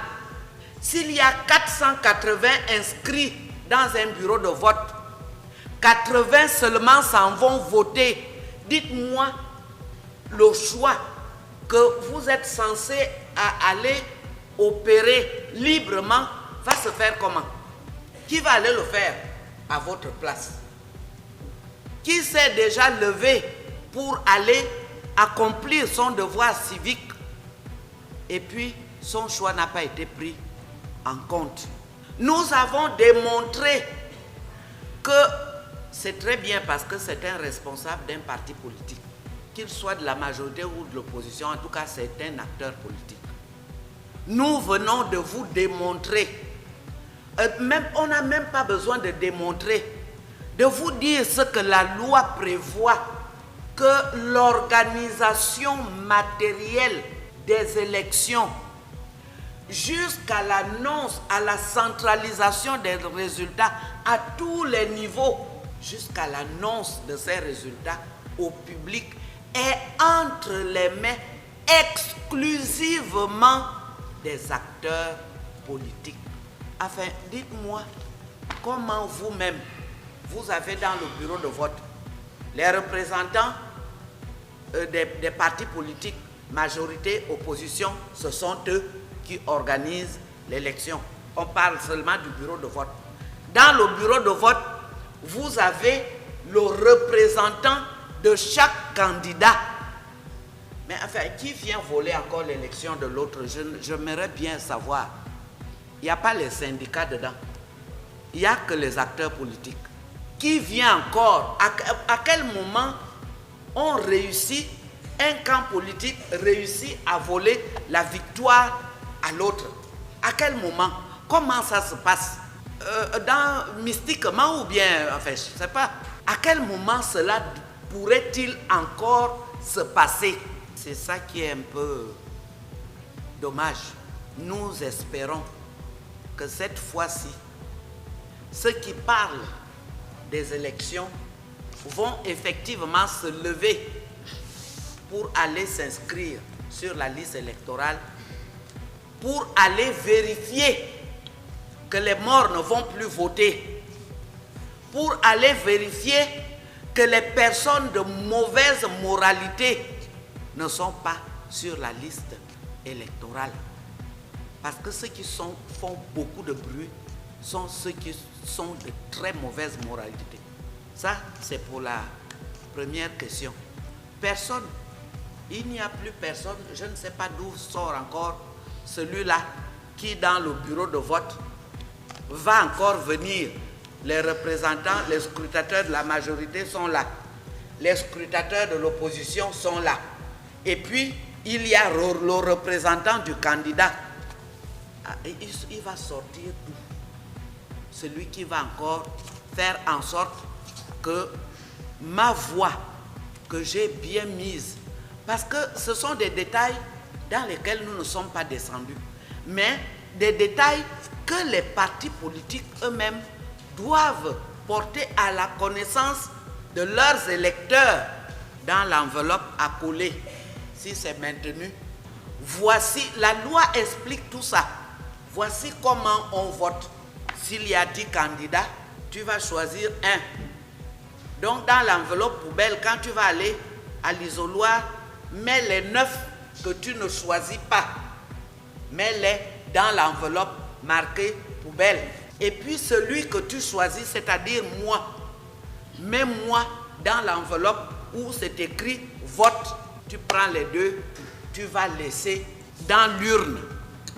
S14: S'il y a 480 inscrits dans un bureau de vote, 80 seulement s'en vont voter. Dites-moi, le choix que vous êtes censé aller opérer librement va se faire comment? Qui va aller le faire à votre place? Qui s'est déjà levé pour aller accomplir son devoir civique et puis son choix n'a pas été pris en compte? Nous avons démontré que c'est très bien parce que c'est un responsable d'un parti politique, qu'il soit de la majorité ou de l'opposition, en tout cas c'est un acteur politique. Nous venons de vous démontrer, on n'a même pas besoin de démontrer, de vous dire ce que la loi prévoit, que l'organisation matérielle des élections, jusqu'à l'annonce, à la centralisation des résultats à tous les niveaux, jusqu'à l'annonce de ces résultats au public, est entre les mains exclusivement des acteurs politiques. Enfin, dites-moi, comment vous-même, vous avez dans le bureau de vote les représentants des partis politiques, majorité, opposition, ce sont eux qui organisent l'élection. On parle seulement du bureau de vote. Dans le bureau de vote, vous avez le représentant de chaque candidat. Mais enfin, qui vient voler encore l'élection de l'autre? J'aimerais bien savoir. Il n'y a pas les syndicats dedans. Il n'y a que les acteurs politiques. Qui vient encore? À quel moment on réussit, un camp politique réussit à voler la victoire à l'autre? À quel moment? Comment ça se passe? Mystiquement ou bien, enfin, je ne sais pas. À quel moment cela pourrait-il encore se passer? C'est ça qui est un peu dommage. Nous espérons que cette fois-ci, ceux qui parlent des élections vont effectivement se lever pour aller s'inscrire sur la liste électorale, pour aller vérifier que les morts ne vont plus voter, pour aller vérifier que les personnes de mauvaise moralité ne sont pas sur la liste électorale. Parce que ceux qui font beaucoup de bruit sont ceux qui sont de très mauvaise moralité. Ça, c'est pour la première question. Personne, il n'y a plus personne, je ne sais pas d'où sort encore celui-là qui, dans le bureau de vote, va encore venir. Les représentants, les scrutateurs de la majorité sont là. Les scrutateurs de l'opposition sont là. Et puis, il y a le représentant du candidat. Il va sortir d'où? Celui qui va encore faire en sorte que ma voix, que j'ai bien mise, parce que ce sont des détails dans lesquels nous ne sommes pas descendus, mais des détails que les partis politiques eux-mêmes doivent porter à la connaissance de leurs électeurs dans l'enveloppe à coller, si c'est maintenu. Voici, la loi explique tout ça. Voici comment on vote. S'il y a 10 candidats, tu vas choisir un. Donc dans l'enveloppe poubelle, quand tu vas aller à l'isoloir, mets les 9 que tu ne choisis pas. Mets-les dans l'enveloppe marquée poubelle. Et puis celui que tu choisis, c'est-à-dire moi, mets-moi dans l'enveloppe où c'est écrit vote. Tu prends les deux, tu vas laisser dans l'urne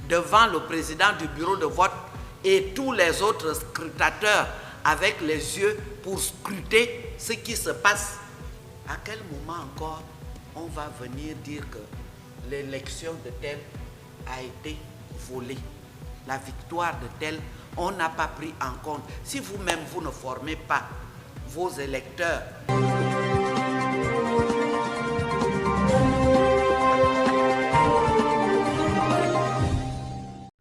S14: devant le président du bureau de vote et tous les autres scrutateurs avec les yeux pour scruter ce qui se passe. À quel moment encore on va venir dire que l'élection de tel a été volée? La victoire de tel, on n'a pas pris en compte. Si vous-même, vous ne formez pas vos électeurs.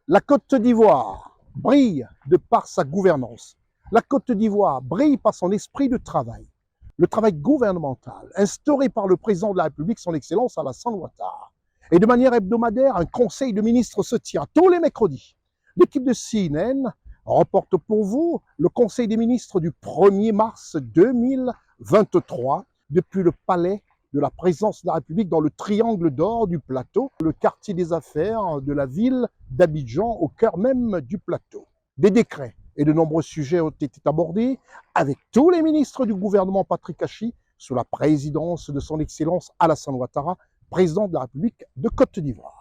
S1: La Côte d'Ivoire brille de par sa gouvernance. La Côte d'Ivoire brille par son esprit de travail. Le travail gouvernemental, instauré par le président de la République, son Excellence Alassane Ouattara. Et de manière hebdomadaire, un conseil de ministres se tient tous les mercredis. L'équipe de CNN reporte pour vous le conseil des ministres du 1er mars 2023 depuis le palais de la présidence de la République dans le triangle d'or du plateau, le quartier des affaires de la ville d'Abidjan, au cœur même du plateau. Des décrets et de nombreux sujets ont été abordés avec tous les ministres du gouvernement Patrick Hachi sous la présidence de son Excellence Alassane Ouattara, président de la République de Côte d'Ivoire.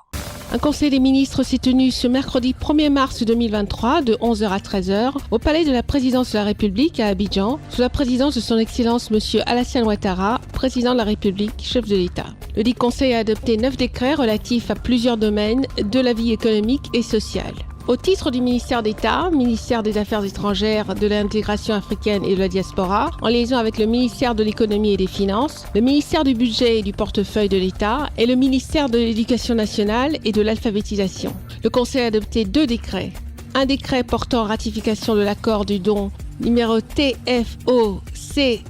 S4: Un conseil des ministres s'est tenu ce mercredi 1er mars 2023 de 11h à 13h au palais de la présidence de la République à Abidjan, sous la présidence de son Excellence M. Alassane Ouattara, président de la République, chef de l'État. Le dit conseil a adopté 9 décrets relatifs à plusieurs domaines de la vie économique et sociale. Au titre du ministère d'État, ministère des Affaires étrangères, de l'intégration africaine et de la diaspora, en liaison avec le ministère de l'économie et des finances, le ministère du budget et du portefeuille de l'État et le ministère de l'éducation nationale et de l'alphabétisation. Le Conseil a adopté 2 décrets. Un décret portant ratification de l'accord du don numéro TFOC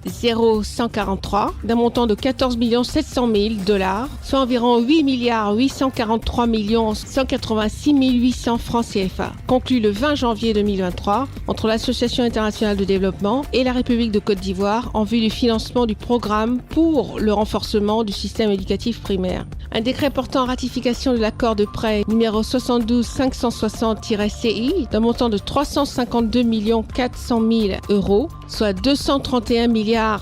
S4: 0143 d'un montant de 14 700 000 $, soit environ 8 843 186 800 francs CFA, conclu le 20 janvier 2023 entre l'Association internationale de développement et la République de Côte d'Ivoire en vue du financement du programme pour le renforcement du système éducatif primaire. Un décret portant ratification de l'accord de prêt numéro 72 560-CI d'un montant de 352 400 000 euros, soit 231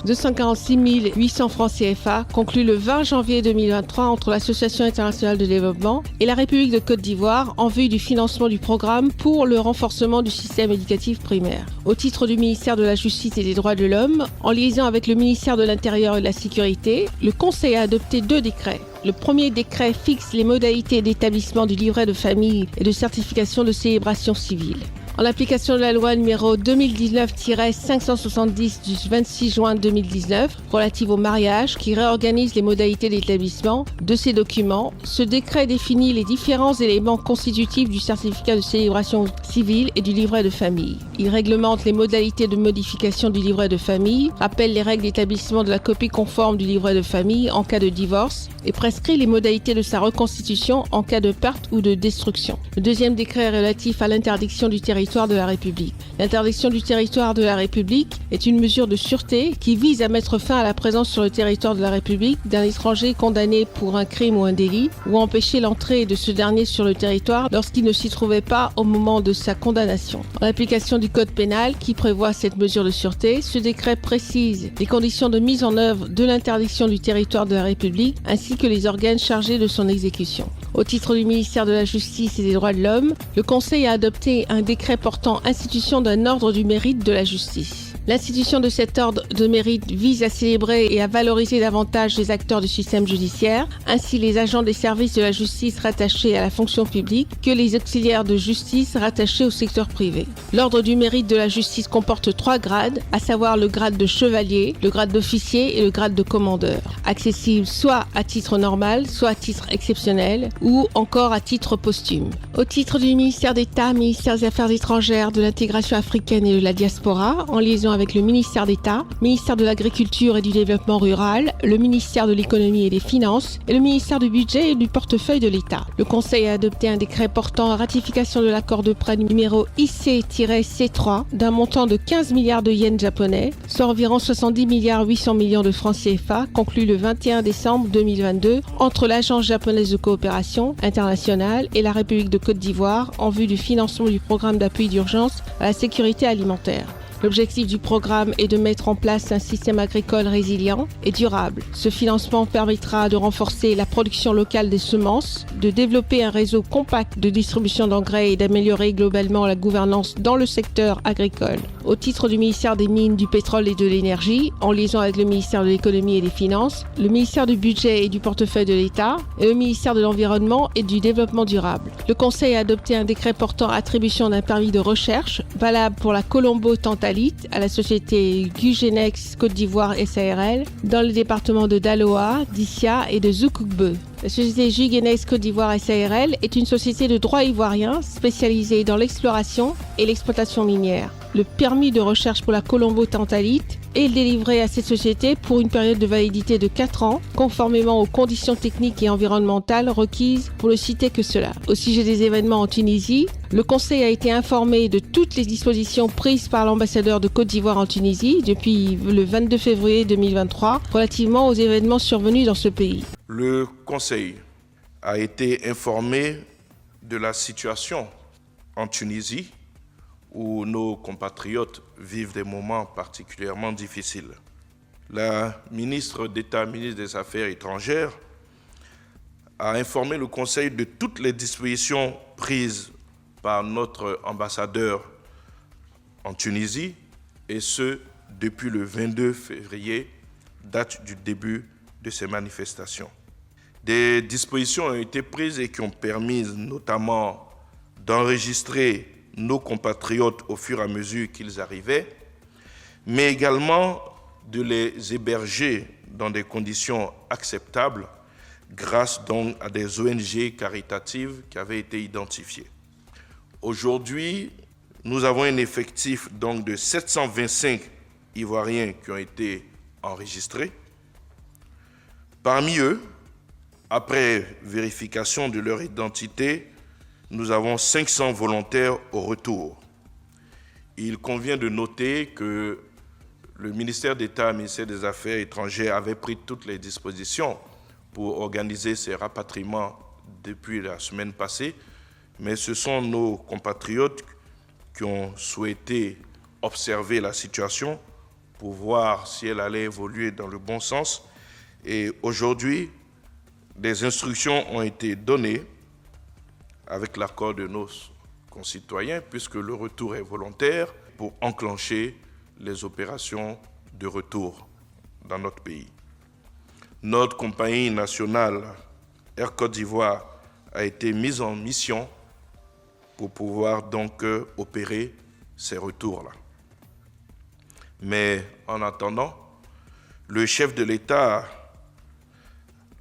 S4: 246 800 francs CFA, conclu le 20 janvier 2023 entre l'Association internationale de développement et la République de Côte d'Ivoire en vue du financement du programme pour le renforcement du système éducatif primaire. Au titre du ministère de la Justice et des Droits de l'Homme, en liaison avec le ministère de l'Intérieur et de la Sécurité, le Conseil a adopté 2 décrets. Le premier décret fixe les modalités d'établissement du livret de famille et de certification de célébration civile. En application de la loi numéro 2019-570 du 26 juin 2019 relative au mariage qui réorganise les modalités d'établissement de ces documents, ce décret définit les différents éléments constitutifs du certificat de célébration civile et du livret de famille. Il réglemente les modalités de modification du livret de famille, rappelle les règles d'établissement de la copie conforme du livret de famille en cas de divorce et prescrit les modalités de sa reconstitution en cas de perte ou de destruction. Le deuxième décret est relatif à l'interdiction du territoire de la République. L'interdiction du territoire de la République est une mesure de sûreté qui vise à mettre fin à la présence sur le territoire de la République d'un étranger condamné pour un crime ou un délit, ou empêcher l'entrée de ce dernier sur le territoire lorsqu'il ne s'y trouvait pas au moment de sa condamnation. En application du Code pénal qui prévoit cette mesure de sûreté, ce décret précise les conditions de mise en œuvre de l'interdiction du territoire de la République ainsi que les organes chargés de son exécution. Au titre du ministère de la Justice et des Droits de l'Homme, le Conseil a adopté un décret portant institution d'un ordre du mérite de la justice. L'institution de cet ordre de mérite vise à célébrer et à valoriser davantage les acteurs du système judiciaire, ainsi les agents des services de la justice rattachés à la fonction publique que les auxiliaires de justice rattachés au secteur privé. L'ordre du mérite de la justice comporte 3 grades, à savoir le grade de chevalier, le grade d'officier et le grade de commandeur, accessible soit à titre normal, soit à titre exceptionnel ou encore à titre posthume. Au titre du ministère d'État, ministère des Affaires étrangères, de l'intégration africaine et de la diaspora, en liaison avec le ministère d'État, ministère de l'Agriculture et du Développement rural, le ministère de l'Économie et des Finances et le ministère du Budget et du Portefeuille de l'État. Le Conseil a adopté un décret portant ratification de l'accord de prêt numéro IC-C3 d'un montant de 15 milliards de yens japonais, soit environ 70 800 millions de francs CFA, conclu le 21 décembre 2022 entre l'Agence japonaise de coopération internationale et la République de Côte d'Ivoire en vue du financement du programme d'appui d'urgence à la sécurité alimentaire. L'objectif du programme est de mettre en place un système agricole résilient et durable. Ce financement permettra de renforcer la production locale des semences, de développer un réseau compact de distribution d'engrais et d'améliorer globalement la gouvernance dans le secteur agricole. Au titre du ministère des Mines, du Pétrole et de l'Énergie, en liaison avec le ministère de l'Économie et des Finances, le ministère du Budget et du Portefeuille de l'État et le ministère de l'Environnement et du Développement durable. Le Conseil a adopté un décret portant attribution d'un permis de recherche valable pour la colombo-tantalite à la société Gugenex Côte d'Ivoire SARL dans le département de Daloa, d'Issia et de Zoukoukbe. La société Gugenex Côte d'Ivoire SARL est une société de droit ivoirien spécialisée dans l'exploration et l'exploitation minière. Le permis de recherche pour la colombo-tantalite est délivré à cette société pour une période de validité de 4 ans, conformément aux conditions techniques et environnementales requises pour ne citer que cela. Au sujet des événements en Tunisie, le Conseil a été informé de toutes les dispositions prises par l'ambassadeur de Côte d'Ivoire en Tunisie depuis le 22 février 2023 relativement aux événements survenus dans ce pays.
S15: Le Conseil a été informé de la situation en Tunisie où nos compatriotes vivent des moments particulièrement difficiles. La ministre d'État, ministre des Affaires étrangères, a informé le Conseil de toutes les dispositions prises par notre ambassadeur en Tunisie, et ce, depuis le 22 février, date du début de ces manifestations. Des dispositions ont été prises et qui ont permis notamment d'enregistrer nos compatriotes au fur et à mesure qu'ils arrivaient, mais également de les héberger dans des conditions acceptables grâce donc à des ONG caritatives qui avaient été identifiées. Aujourd'hui, nous avons un effectif donc de 725 Ivoiriens qui ont été enregistrés. Parmi eux, après vérification de leur identité, nous avons 500 volontaires au retour. Il convient de noter que le ministère d'État, le ministère des Affaires étrangères avait pris toutes les dispositions pour organiser ces rapatriements depuis la semaine passée, mais ce sont nos compatriotes qui ont souhaité observer la situation pour voir si elle allait évoluer dans le bon sens. Et aujourd'hui, des instructions ont été données avec l'accord de nos concitoyens, puisque le retour est volontaire, pour enclencher les opérations de retour dans notre pays. Notre compagnie nationale Air Côte d'Ivoire a été mise en mission pour pouvoir donc opérer ces retours-là. Mais en attendant, le chef de l'État,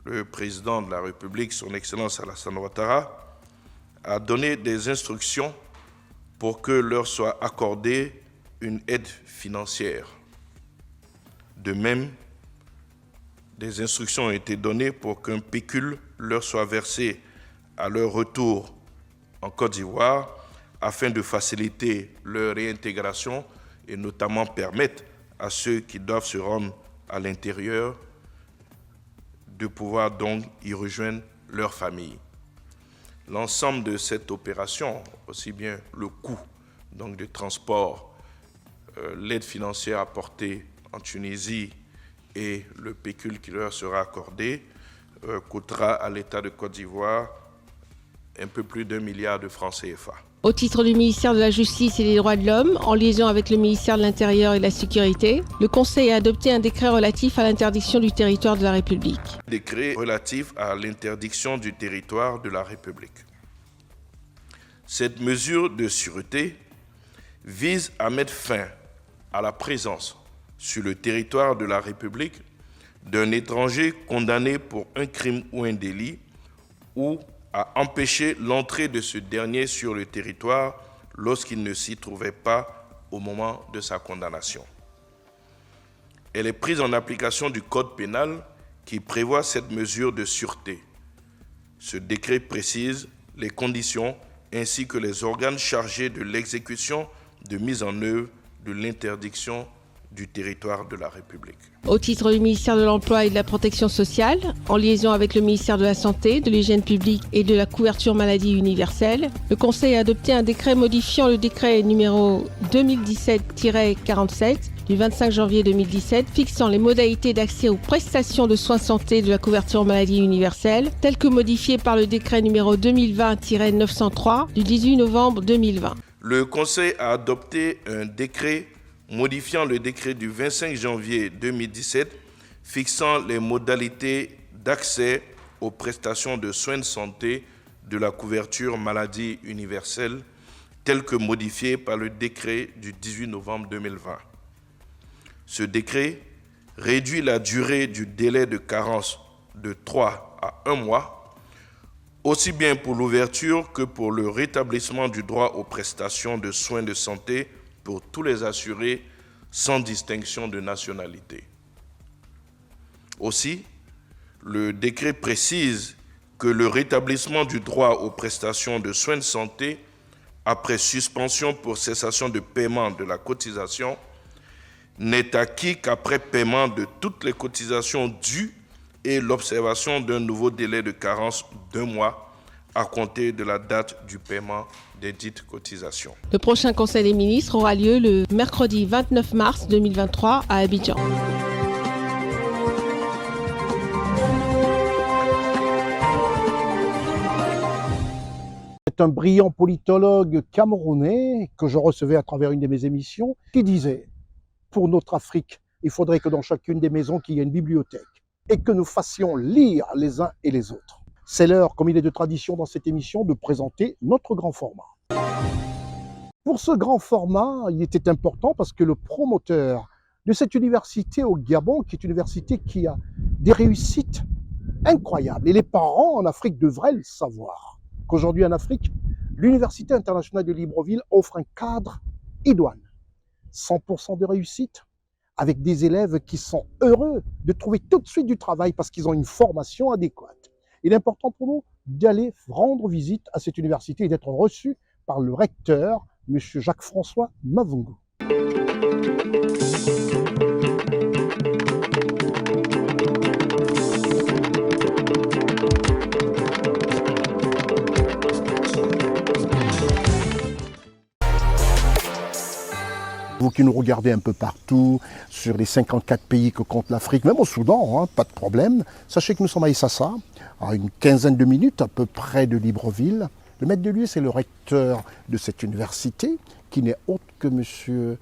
S15: le président de la République, son Excellence Alassane Ouattara, a donné des instructions pour que leur soit accordée une aide financière. De même, des instructions ont été données pour qu'un pécule leur soit versé à leur retour en Côte d'Ivoire afin de faciliter leur réintégration et notamment permettre à ceux qui doivent se rendre à l'intérieur de pouvoir donc y rejoindre leur famille. L'ensemble de cette opération, aussi bien le coût donc, de transport, l'aide financière apportée en Tunisie et le pécule qui leur sera accordé, coûtera à l'État de Côte d'Ivoire un peu plus d'1 milliard de francs CFA.
S4: Au titre du ministère de la Justice et des Droits de l'Homme, en liaison avec le ministère de l'Intérieur et de la Sécurité, le Conseil a adopté un décret relatif à l'interdiction du territoire de la République.
S15: Décret relatif à l'interdiction du territoire de la République. Cette mesure de sûreté vise à mettre fin à la présence sur le territoire de la République d'un étranger condamné pour un crime ou un délit ou à empêcher l'entrée de ce dernier sur le territoire lorsqu'il ne s'y trouvait pas au moment de sa condamnation. Elle est prise en application du Code pénal qui prévoit cette mesure de sûreté. Ce décret précise les conditions ainsi que les organes chargés de l'exécution de mise en œuvre de l'interdiction du territoire de la République.
S4: Au titre du ministère de l'Emploi et de la Protection sociale, en liaison avec le ministère de la Santé, de l'Hygiène publique et de la couverture maladie universelle, le Conseil a adopté un décret modifiant le décret numéro 2017-47 du 25 janvier 2017 fixant les modalités d'accès aux prestations de soins santé de la couverture maladie universelle, telles que modifiées par le décret numéro 2020-903 du 18 novembre 2020.
S15: Le Conseil a adopté un décret modifiant le décret du 25 janvier 2017 fixant les modalités d'accès aux prestations de soins de santé de la couverture maladie universelle, telles que modifiées par le décret du 18 novembre 2020. Ce décret réduit la durée du délai de carence de 3 à 1 mois, aussi bien pour l'ouverture que pour le rétablissement du droit aux prestations de soins de santé pour tous les assurés sans distinction de nationalité. Aussi, le décret précise que le rétablissement du droit aux prestations de soins de santé après suspension pour cessation de paiement de la cotisation n'est acquis qu'après paiement de toutes les cotisations dues et l'observation d'un nouveau délai de carence d'1 mois à compter de la date du paiement des dites cotisations.
S4: Le prochain Conseil des ministres aura lieu le mercredi 29 mars 2023 à Abidjan.
S1: C'est un brillant politologue camerounais que je recevais à travers une de mes émissions qui disait « Pour notre Afrique, il faudrait que dans chacune des maisons qu'il y ait une bibliothèque et que nous fassions lire les uns et les autres. » C'est l'heure, comme il est de tradition dans cette émission, de présenter notre grand format. Pour ce grand format, il était important parce que le promoteur de cette université au Gabon, qui est une université qui a des réussites incroyables, et les parents en Afrique devraient le savoir, qu'aujourd'hui en Afrique, l'Université internationale de Libreville offre un cadre idoine. 100% de réussite, avec des élèves qui sont heureux de trouver tout de suite du travail parce qu'ils ont une formation adéquate. Il est important pour nous d'aller rendre visite à cette université et d'être reçus par le recteur, M. Jacques-François Mavungu. qui nous regardaient un peu partout, sur les 54 pays que compte l'Afrique, même au Soudan, hein, pas de problème. Sachez que nous sommes à Issassa, à une quinzaine de minutes à peu près de Libreville. Le maître de lieu, c'est le recteur de cette université, qui n'est autre que M.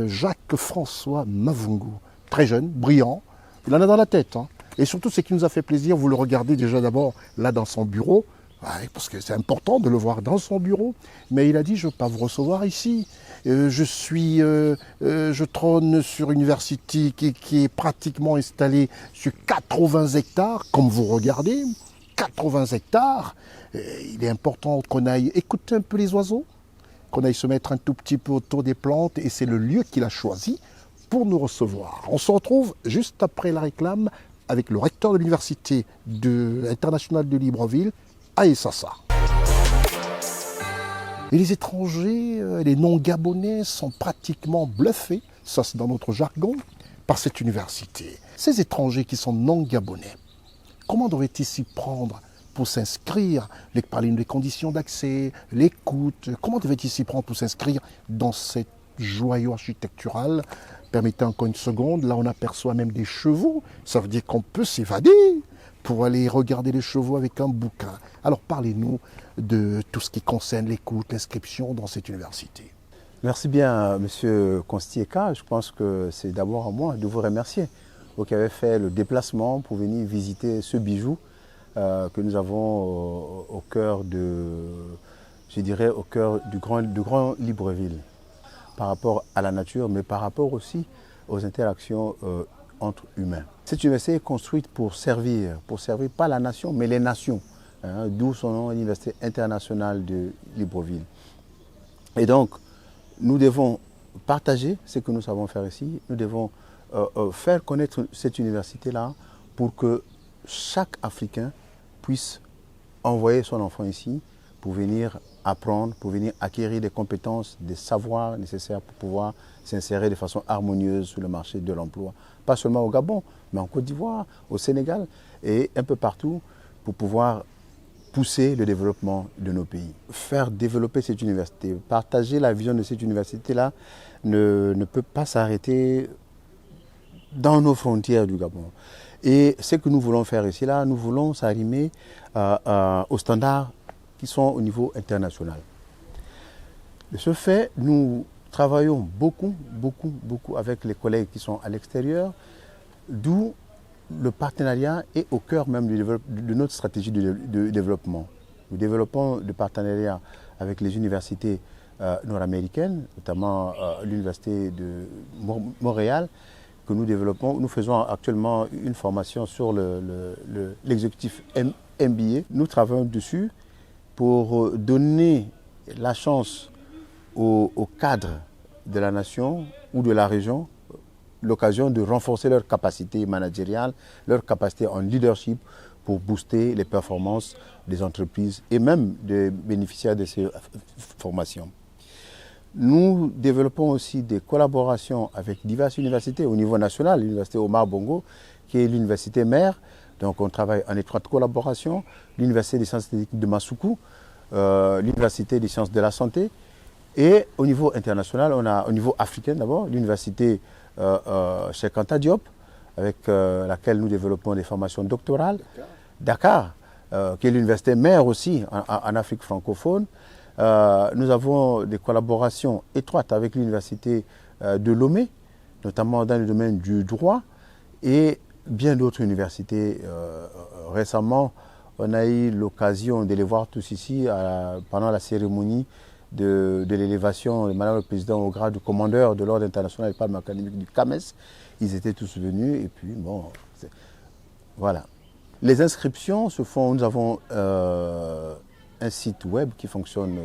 S1: Jacques-François Mavungu. Très jeune, brillant, il en a dans la tête. Hein. Et surtout, ce qui nous a fait plaisir, vous le regardez déjà d'abord là dans son bureau, parce que c'est important de le voir dans son bureau, mais il a dit, je ne veux pas vous recevoir ici. Je trône sur une université qui est pratiquement installée sur 80 hectares, comme vous regardez, 80 hectares. Il est important qu'on aille écouter un peu les oiseaux, qu'on aille se mettre un tout petit peu autour des plantes, et c'est le lieu qu'il a choisi pour nous recevoir. On se retrouve juste après la réclame avec le recteur de l'université internationale de Libreville, à Issassa. Et les étrangers, les non-gabonais sont pratiquement bluffés, ça c'est dans notre jargon, par cette université. Ces étrangers qui sont non-gabonais, comment doivent-ils s'y prendre pour s'inscrire, parler des conditions d'accès, l'écoute, comment devaient-ils s'y prendre pour s'inscrire dans cette joyau architectural? Permettez encore une seconde, là on aperçoit même des chevaux, ça veut dire qu'on peut s'évader pour aller regarder les chevaux avec un bouquin. Alors parlez-nous de tout ce qui concerne l'écoute, l'inscription dans cette université.
S16: Merci bien, Monsieur Constieka. Je pense que c'est d'abord à moi de vous remercier, vous qui avez fait le déplacement pour venir visiter ce bijou que nous avons au cœur du grand Libreville, par rapport à la nature, mais par rapport aussi aux interactions entre humains. Cette université est construite pour servir pas la nation, mais les nations, hein, d'où son nom, l'Université internationale de Libreville. Et donc, nous devons partager ce que nous savons faire ici, nous devons faire connaître cette université-là pour que chaque Africain puisse envoyer son enfant ici pour venir apprendre, pour venir acquérir des compétences, des savoirs nécessaires pour pouvoir s'insérer de façon harmonieuse sur le marché de l'emploi. Pas seulement au Gabon, mais en Côte d'Ivoire, au Sénégal et un peu partout pour pouvoir pousser le développement de nos pays. Faire développer cette université, partager la vision de cette université-là ne peut pas s'arrêter dans nos frontières du Gabon. Et ce que nous voulons faire ici, là, nous voulons s'arrimer aux standards qui sont au niveau international. De ce fait, nous travaillons beaucoup avec les collègues qui sont à l'extérieur, d'où le partenariat est au cœur même de notre stratégie de développement. Nous développons des partenariats avec les universités nord-américaines, notamment l'université de Montréal, que nous développons. Nous faisons actuellement une formation sur l'exécutif MBA. Nous travaillons dessus pour donner la chance aux cadres de la nation ou de la région l'occasion de renforcer leur capacité managériale, leur capacité en leadership pour booster les performances des entreprises et même des bénéficiaires de ces formations. Nous développons aussi des collaborations avec diverses universités au niveau national, l'université Omar Bongo, qui est l'université mère. Donc on travaille en étroite collaboration, l'université des sciences techniques de Masuku, l'université des sciences de la santé. Et au niveau international, on a au niveau africain d'abord, l'université Cheikh Anta Diop, avec laquelle nous développons des formations doctorales. Dakar, qui est l'université mère aussi en Afrique francophone. Nous avons des collaborations étroites avec l'université de Lomé, notamment dans le domaine du droit, et bien d'autres universités. Récemment, on a eu l'occasion de les voir tous ici pendant la cérémonie de l'élévation de Madame le Président au grade de commandeur de l'Ordre international des palmes académiques du CAMES. Ils étaient tous venus et puis bon, voilà. Les inscriptions se font, nous avons un site web qui fonctionne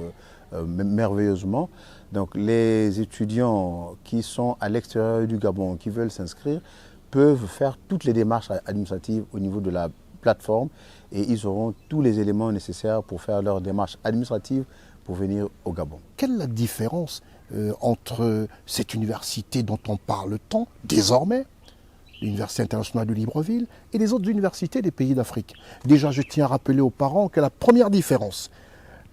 S16: merveilleusement. Donc les étudiants qui sont à l'extérieur du Gabon, qui veulent s'inscrire, peuvent faire toutes les démarches administratives au niveau de la plateforme et ils auront tous les éléments nécessaires pour faire leurs démarches administratives pour venir au Gabon.
S1: Quelle est la différence entre cette université dont on parle tant, désormais, l'Université internationale de Libreville, et les autres universités des pays d'Afrique? Déjà, je tiens à rappeler aux parents que la première différence,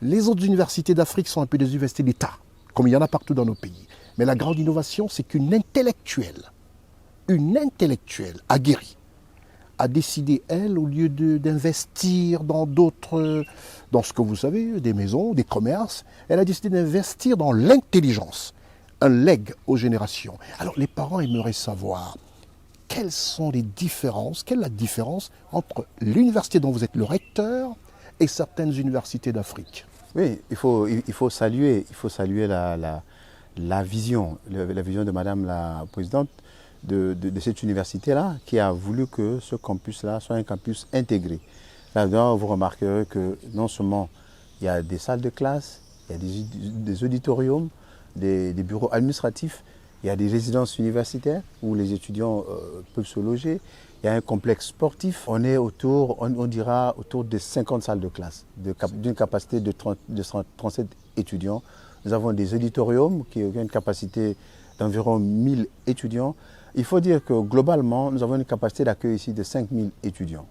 S1: les autres universités d'Afrique sont un peu des universités d'État, comme il y en a partout dans nos pays. Mais la grande innovation, c'est qu'une intellectuelle aguerrie, a décidé, elle, au lieu d'investir dans dans ce que vous savez, des maisons, des commerces, elle a décidé d'investir dans l'intelligence, un legs aux générations. Alors les parents aimeraient savoir quelles sont les différences, quelle est la différence entre l'université dont vous êtes le recteur et certaines universités d'Afrique.
S16: Oui, il faut saluer la vision de Madame la Présidente de cette université-là, qui a voulu que ce campus-là soit un campus intégré. Là-dedans, vous remarquerez que non seulement il y a des salles de classe, il y a des auditoriums, des bureaux administratifs, il y a des résidences universitaires où les étudiants peuvent se loger, il y a un complexe sportif. On est on dira autour de 50 salles de classe, d'une capacité de 37 étudiants. Nous avons des auditoriums qui ont une capacité d'environ 1000 étudiants. Il faut dire que globalement, nous avons une capacité d'accueil ici de 5000 étudiants.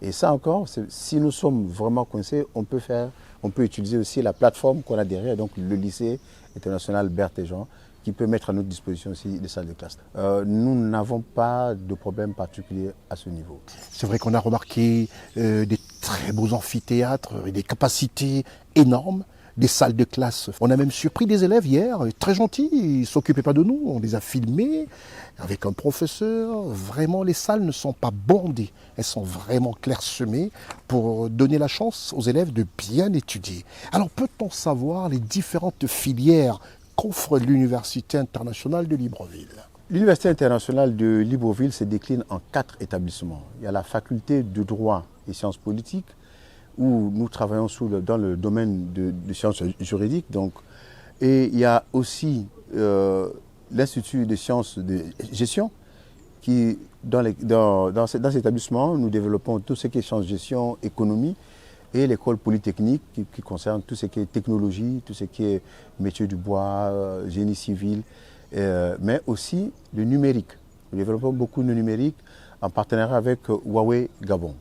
S16: Et ça encore, si nous sommes vraiment coincés, on peut utiliser aussi la plateforme qu'on a derrière, donc le lycée international Berthéjean, qui peut mettre à notre disposition aussi des salles de classe. Nous n'avons pas de problème particulier à ce niveau.
S1: C'est vrai qu'on a remarqué des très beaux amphithéâtres et des capacités énormes, des salles de classe. On a même surpris des élèves hier, très gentils, ils ne s'occupaient pas de nous, on les a filmés avec un professeur. Vraiment, les salles ne sont pas bondées, elles sont vraiment clairsemées pour donner la chance aux élèves de bien étudier. Alors peut-on savoir les différentes filières qu'offre l'Université internationale de Libreville?
S16: L'Université internationale de Libreville se décline en 4 établissements. Il y a la faculté de droit et sciences politiques, où nous travaillons dans le domaine de sciences juridiques. Et il y a aussi l'Institut de sciences de gestion, qui, dans cet établissement, nous développons tout ce qui est sciences de gestion, économie, et l'école polytechnique qui concerne tout ce qui est technologie, tout ce qui est métier du bois, génie civil, mais aussi le numérique. Nous développons beaucoup de numérique en partenariat avec Huawei Gabon.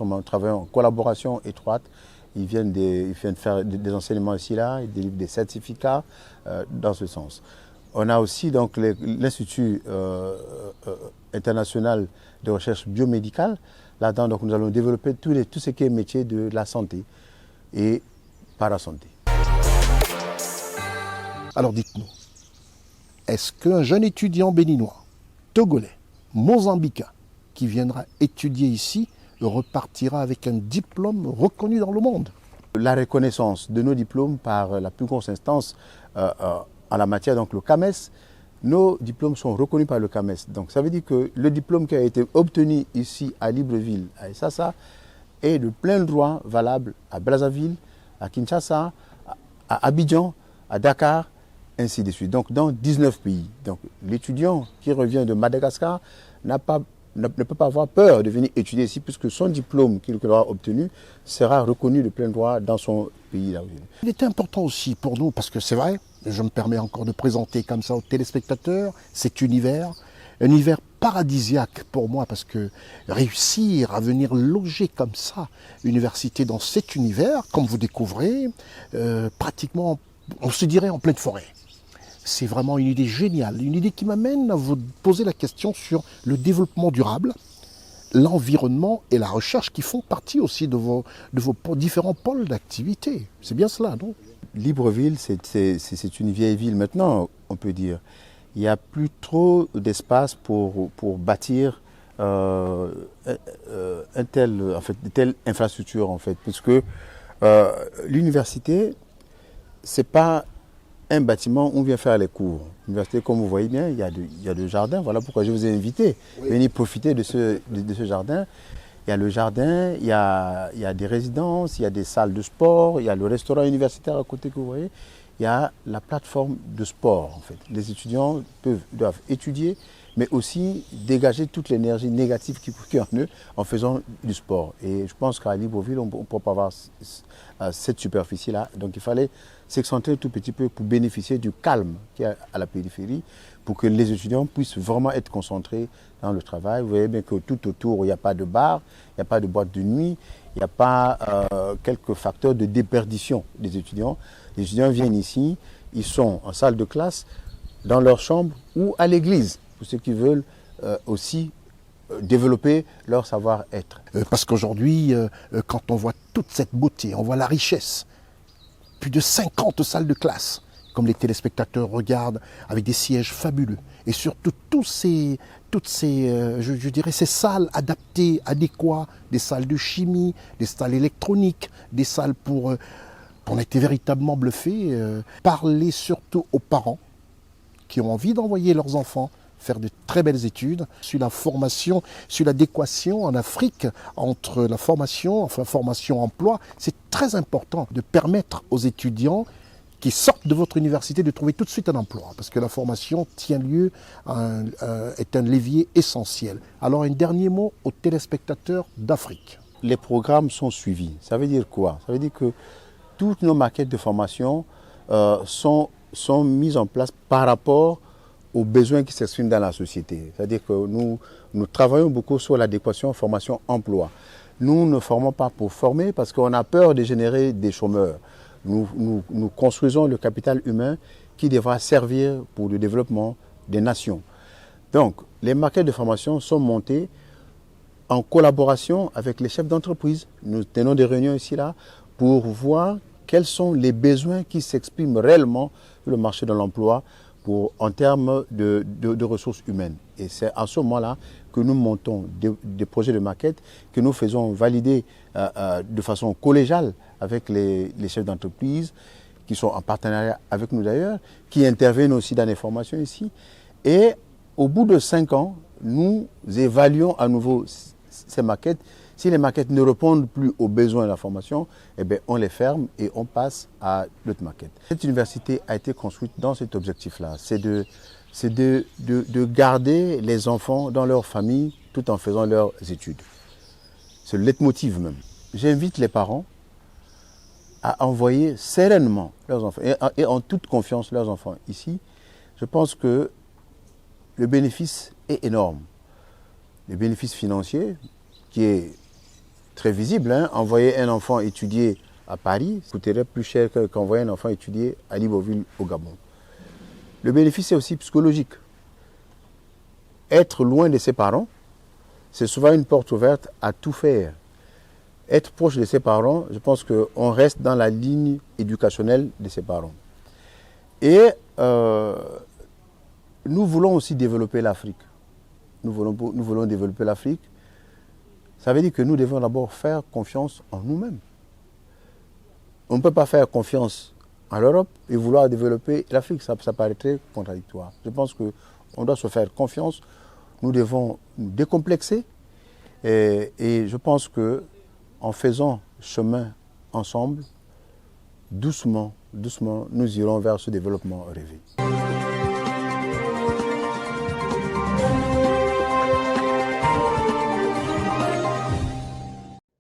S16: Nous travaillons en collaboration étroite. Ils viennent faire des enseignements ici là, ils délivrent des certificats dans ce sens. On a aussi donc l'Institut international de recherche biomédicale. Là-dedans, donc, nous allons développer tout ce qui est métier de la santé et parasanté.
S1: Alors dites-nous, est-ce qu'un jeune étudiant béninois, togolais, mozambicain, qui viendra étudier ici, repartira avec un diplôme reconnu dans le monde?
S16: La reconnaissance de nos diplômes par la plus grosse instance en la matière, donc le CAMES, nos diplômes sont reconnus par le CAMES. Donc ça veut dire que le diplôme qui a été obtenu ici à Libreville, à Essassa, est de plein droit valable à Brazzaville, à Kinshasa, à Abidjan, à Dakar, ainsi de suite. Donc dans 19 pays. Donc l'étudiant qui revient de Madagascar ne peut pas avoir peur de venir étudier ici, puisque son diplôme qu'il aura obtenu sera reconnu de plein droit dans son pays. Là où il est.
S1: Il est important aussi pour nous, parce que c'est vrai, je me permets encore de présenter comme ça aux téléspectateurs cet univers, un univers paradisiaque pour moi, parce que réussir à venir loger comme ça l'université dans cet univers, comme vous découvrez, pratiquement, on se dirait en pleine forêt. C'est vraiment une idée géniale, une idée qui m'amène à vous poser la question sur le développement durable, l'environnement et la recherche qui font partie aussi de vos différents pôles d'activité. C'est bien cela, non?
S16: Libreville, c'est une vieille ville maintenant, on peut dire. Il n'y a plus trop d'espace pour bâtir de telles infrastructures, en fait, parce que l'université, c'est pas un bâtiment où on vient faire les cours. L'université, comme vous voyez bien, il y a le jardin. Voilà pourquoi je vous ai invité. Venez profiter de ce jardin. Il y a le jardin, il y a des résidences, il y a des salles de sport, il y a le restaurant universitaire à côté que vous voyez. Il y a la plateforme de sport, en fait. Les étudiants doivent étudier, mais aussi dégager toute l'énergie négative qui est en eux en faisant du sport. Et je pense qu'à Libreville, on ne peut pas avoir cette superficie-là. Donc il fallait s'excentrer tout petit peu pour bénéficier du calme qu'il y a à la périphérie, pour que les étudiants puissent vraiment être concentrés dans le travail. Vous voyez bien que tout autour, il n'y a pas de bar, il n'y a pas de boîte de nuit, il n'y a pas quelques facteurs de déperdition des étudiants. Les étudiants viennent ici, ils sont en salle de classe, dans leur chambre ou à l'église, pour ceux qui veulent aussi développer leur savoir-être.
S1: Parce qu'aujourd'hui, quand on voit toute cette beauté, on voit la richesse, plus de 50 salles de classe, comme les téléspectateurs regardent, avec des sièges fabuleux, et surtout toutes ces ces salles adaptées, adéquates, des salles de chimie, des salles électroniques, des salles pour... on a été véritablement bluffés. Parler surtout aux parents qui ont envie d'envoyer leurs enfants faire de très belles études sur la formation, sur l'adéquation en Afrique entre la formation emploi. C'est très important de permettre aux étudiants qui sortent de votre université de trouver tout de suite un emploi, parce que la formation est un levier essentiel. Alors un dernier mot aux téléspectateurs d'Afrique.
S16: Les programmes sont suivis. Ça veut dire quoi? Ça veut dire que toutes nos maquettes de formation sont mises en place par rapport aux besoins qui s'expriment dans la société. C'est-à-dire que nous travaillons beaucoup sur l'adéquation formation-emploi. Nous ne formons pas pour former parce qu'on a peur de générer des chômeurs. Nous construisons le capital humain qui devra servir pour le développement des nations. Donc, les maquettes de formation sont montées en collaboration avec les chefs d'entreprise. Nous tenons des réunions ici là pour voir quels sont les besoins qui s'expriment réellement sur le marché de l'emploi en termes de ressources humaines. Et c'est à ce moment-là que nous montons des projets de maquette que nous faisons valider de façon collégiale avec les chefs d'entreprise qui sont en partenariat avec nous d'ailleurs, qui interviennent aussi dans les formations ici. Et au bout de 5 ans, nous évaluons à nouveau ces maquettes. Si les maquettes ne répondent plus aux besoins de la formation, eh bien, on les ferme et on passe à l'autre maquette. Cette université a été construite dans cet objectif-là. C'est de garder les enfants dans leur famille tout en faisant leurs études. C'est le leitmotiv même. J'invite les parents à envoyer sereinement leurs enfants et en toute confiance leurs enfants ici. Je pense que le bénéfice est énorme. Le bénéfice financier qui est très visible, hein. Envoyer un enfant étudier à Paris coûterait plus cher qu'envoyer un enfant étudier à Libreville au Gabon. Le bénéfice est aussi psychologique. Être loin de ses parents, c'est souvent une porte ouverte à tout faire. Être proche de ses parents, je pense qu'on reste dans la ligne éducationnelle de ses parents. Et nous voulons aussi développer l'Afrique. Nous voulons développer l'Afrique. Ça veut dire que nous devons d'abord faire confiance en nous-mêmes. On ne peut pas faire confiance en l'Europe et vouloir développer l'Afrique. Ça paraîtrait contradictoire. Je pense qu'on doit se faire confiance. Nous devons nous décomplexer. Et je pense qu'en faisant chemin ensemble, doucement, nous irons vers ce développement rêvé.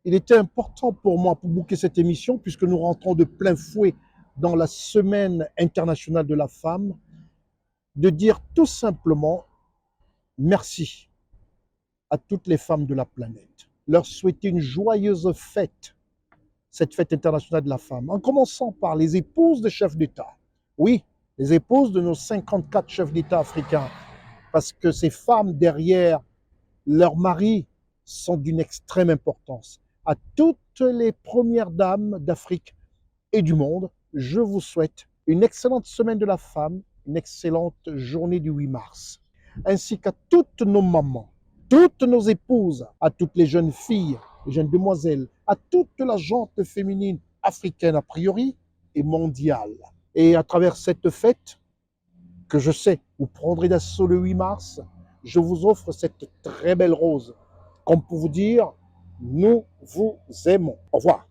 S1: Il était important pour moi, pour boucler cette émission, puisque nous rentrons de plein fouet dans la Semaine internationale de la femme, de dire tout simplement merci à toutes les femmes de la planète. Leur souhaiter une joyeuse fête, cette fête internationale de la femme, en commençant par les épouses des chefs d'État. Oui, les épouses de nos 54 chefs d'État africains, parce que ces femmes derrière leurs maris sont d'une extrême importance. À toutes les premières dames d'Afrique et du monde, je vous souhaite une excellente semaine de la femme, une excellente journée du 8 mars, ainsi qu'à toutes nos mamans, toutes nos épouses, à toutes les jeunes filles, les jeunes demoiselles, à toute la gente féminine africaine a priori et mondiale. Et à travers cette fête, que je sais, vous prendrez d'assaut le 8 mars, je vous offre cette très belle rose, comme pour vous dire, nous vous aimons. Au revoir.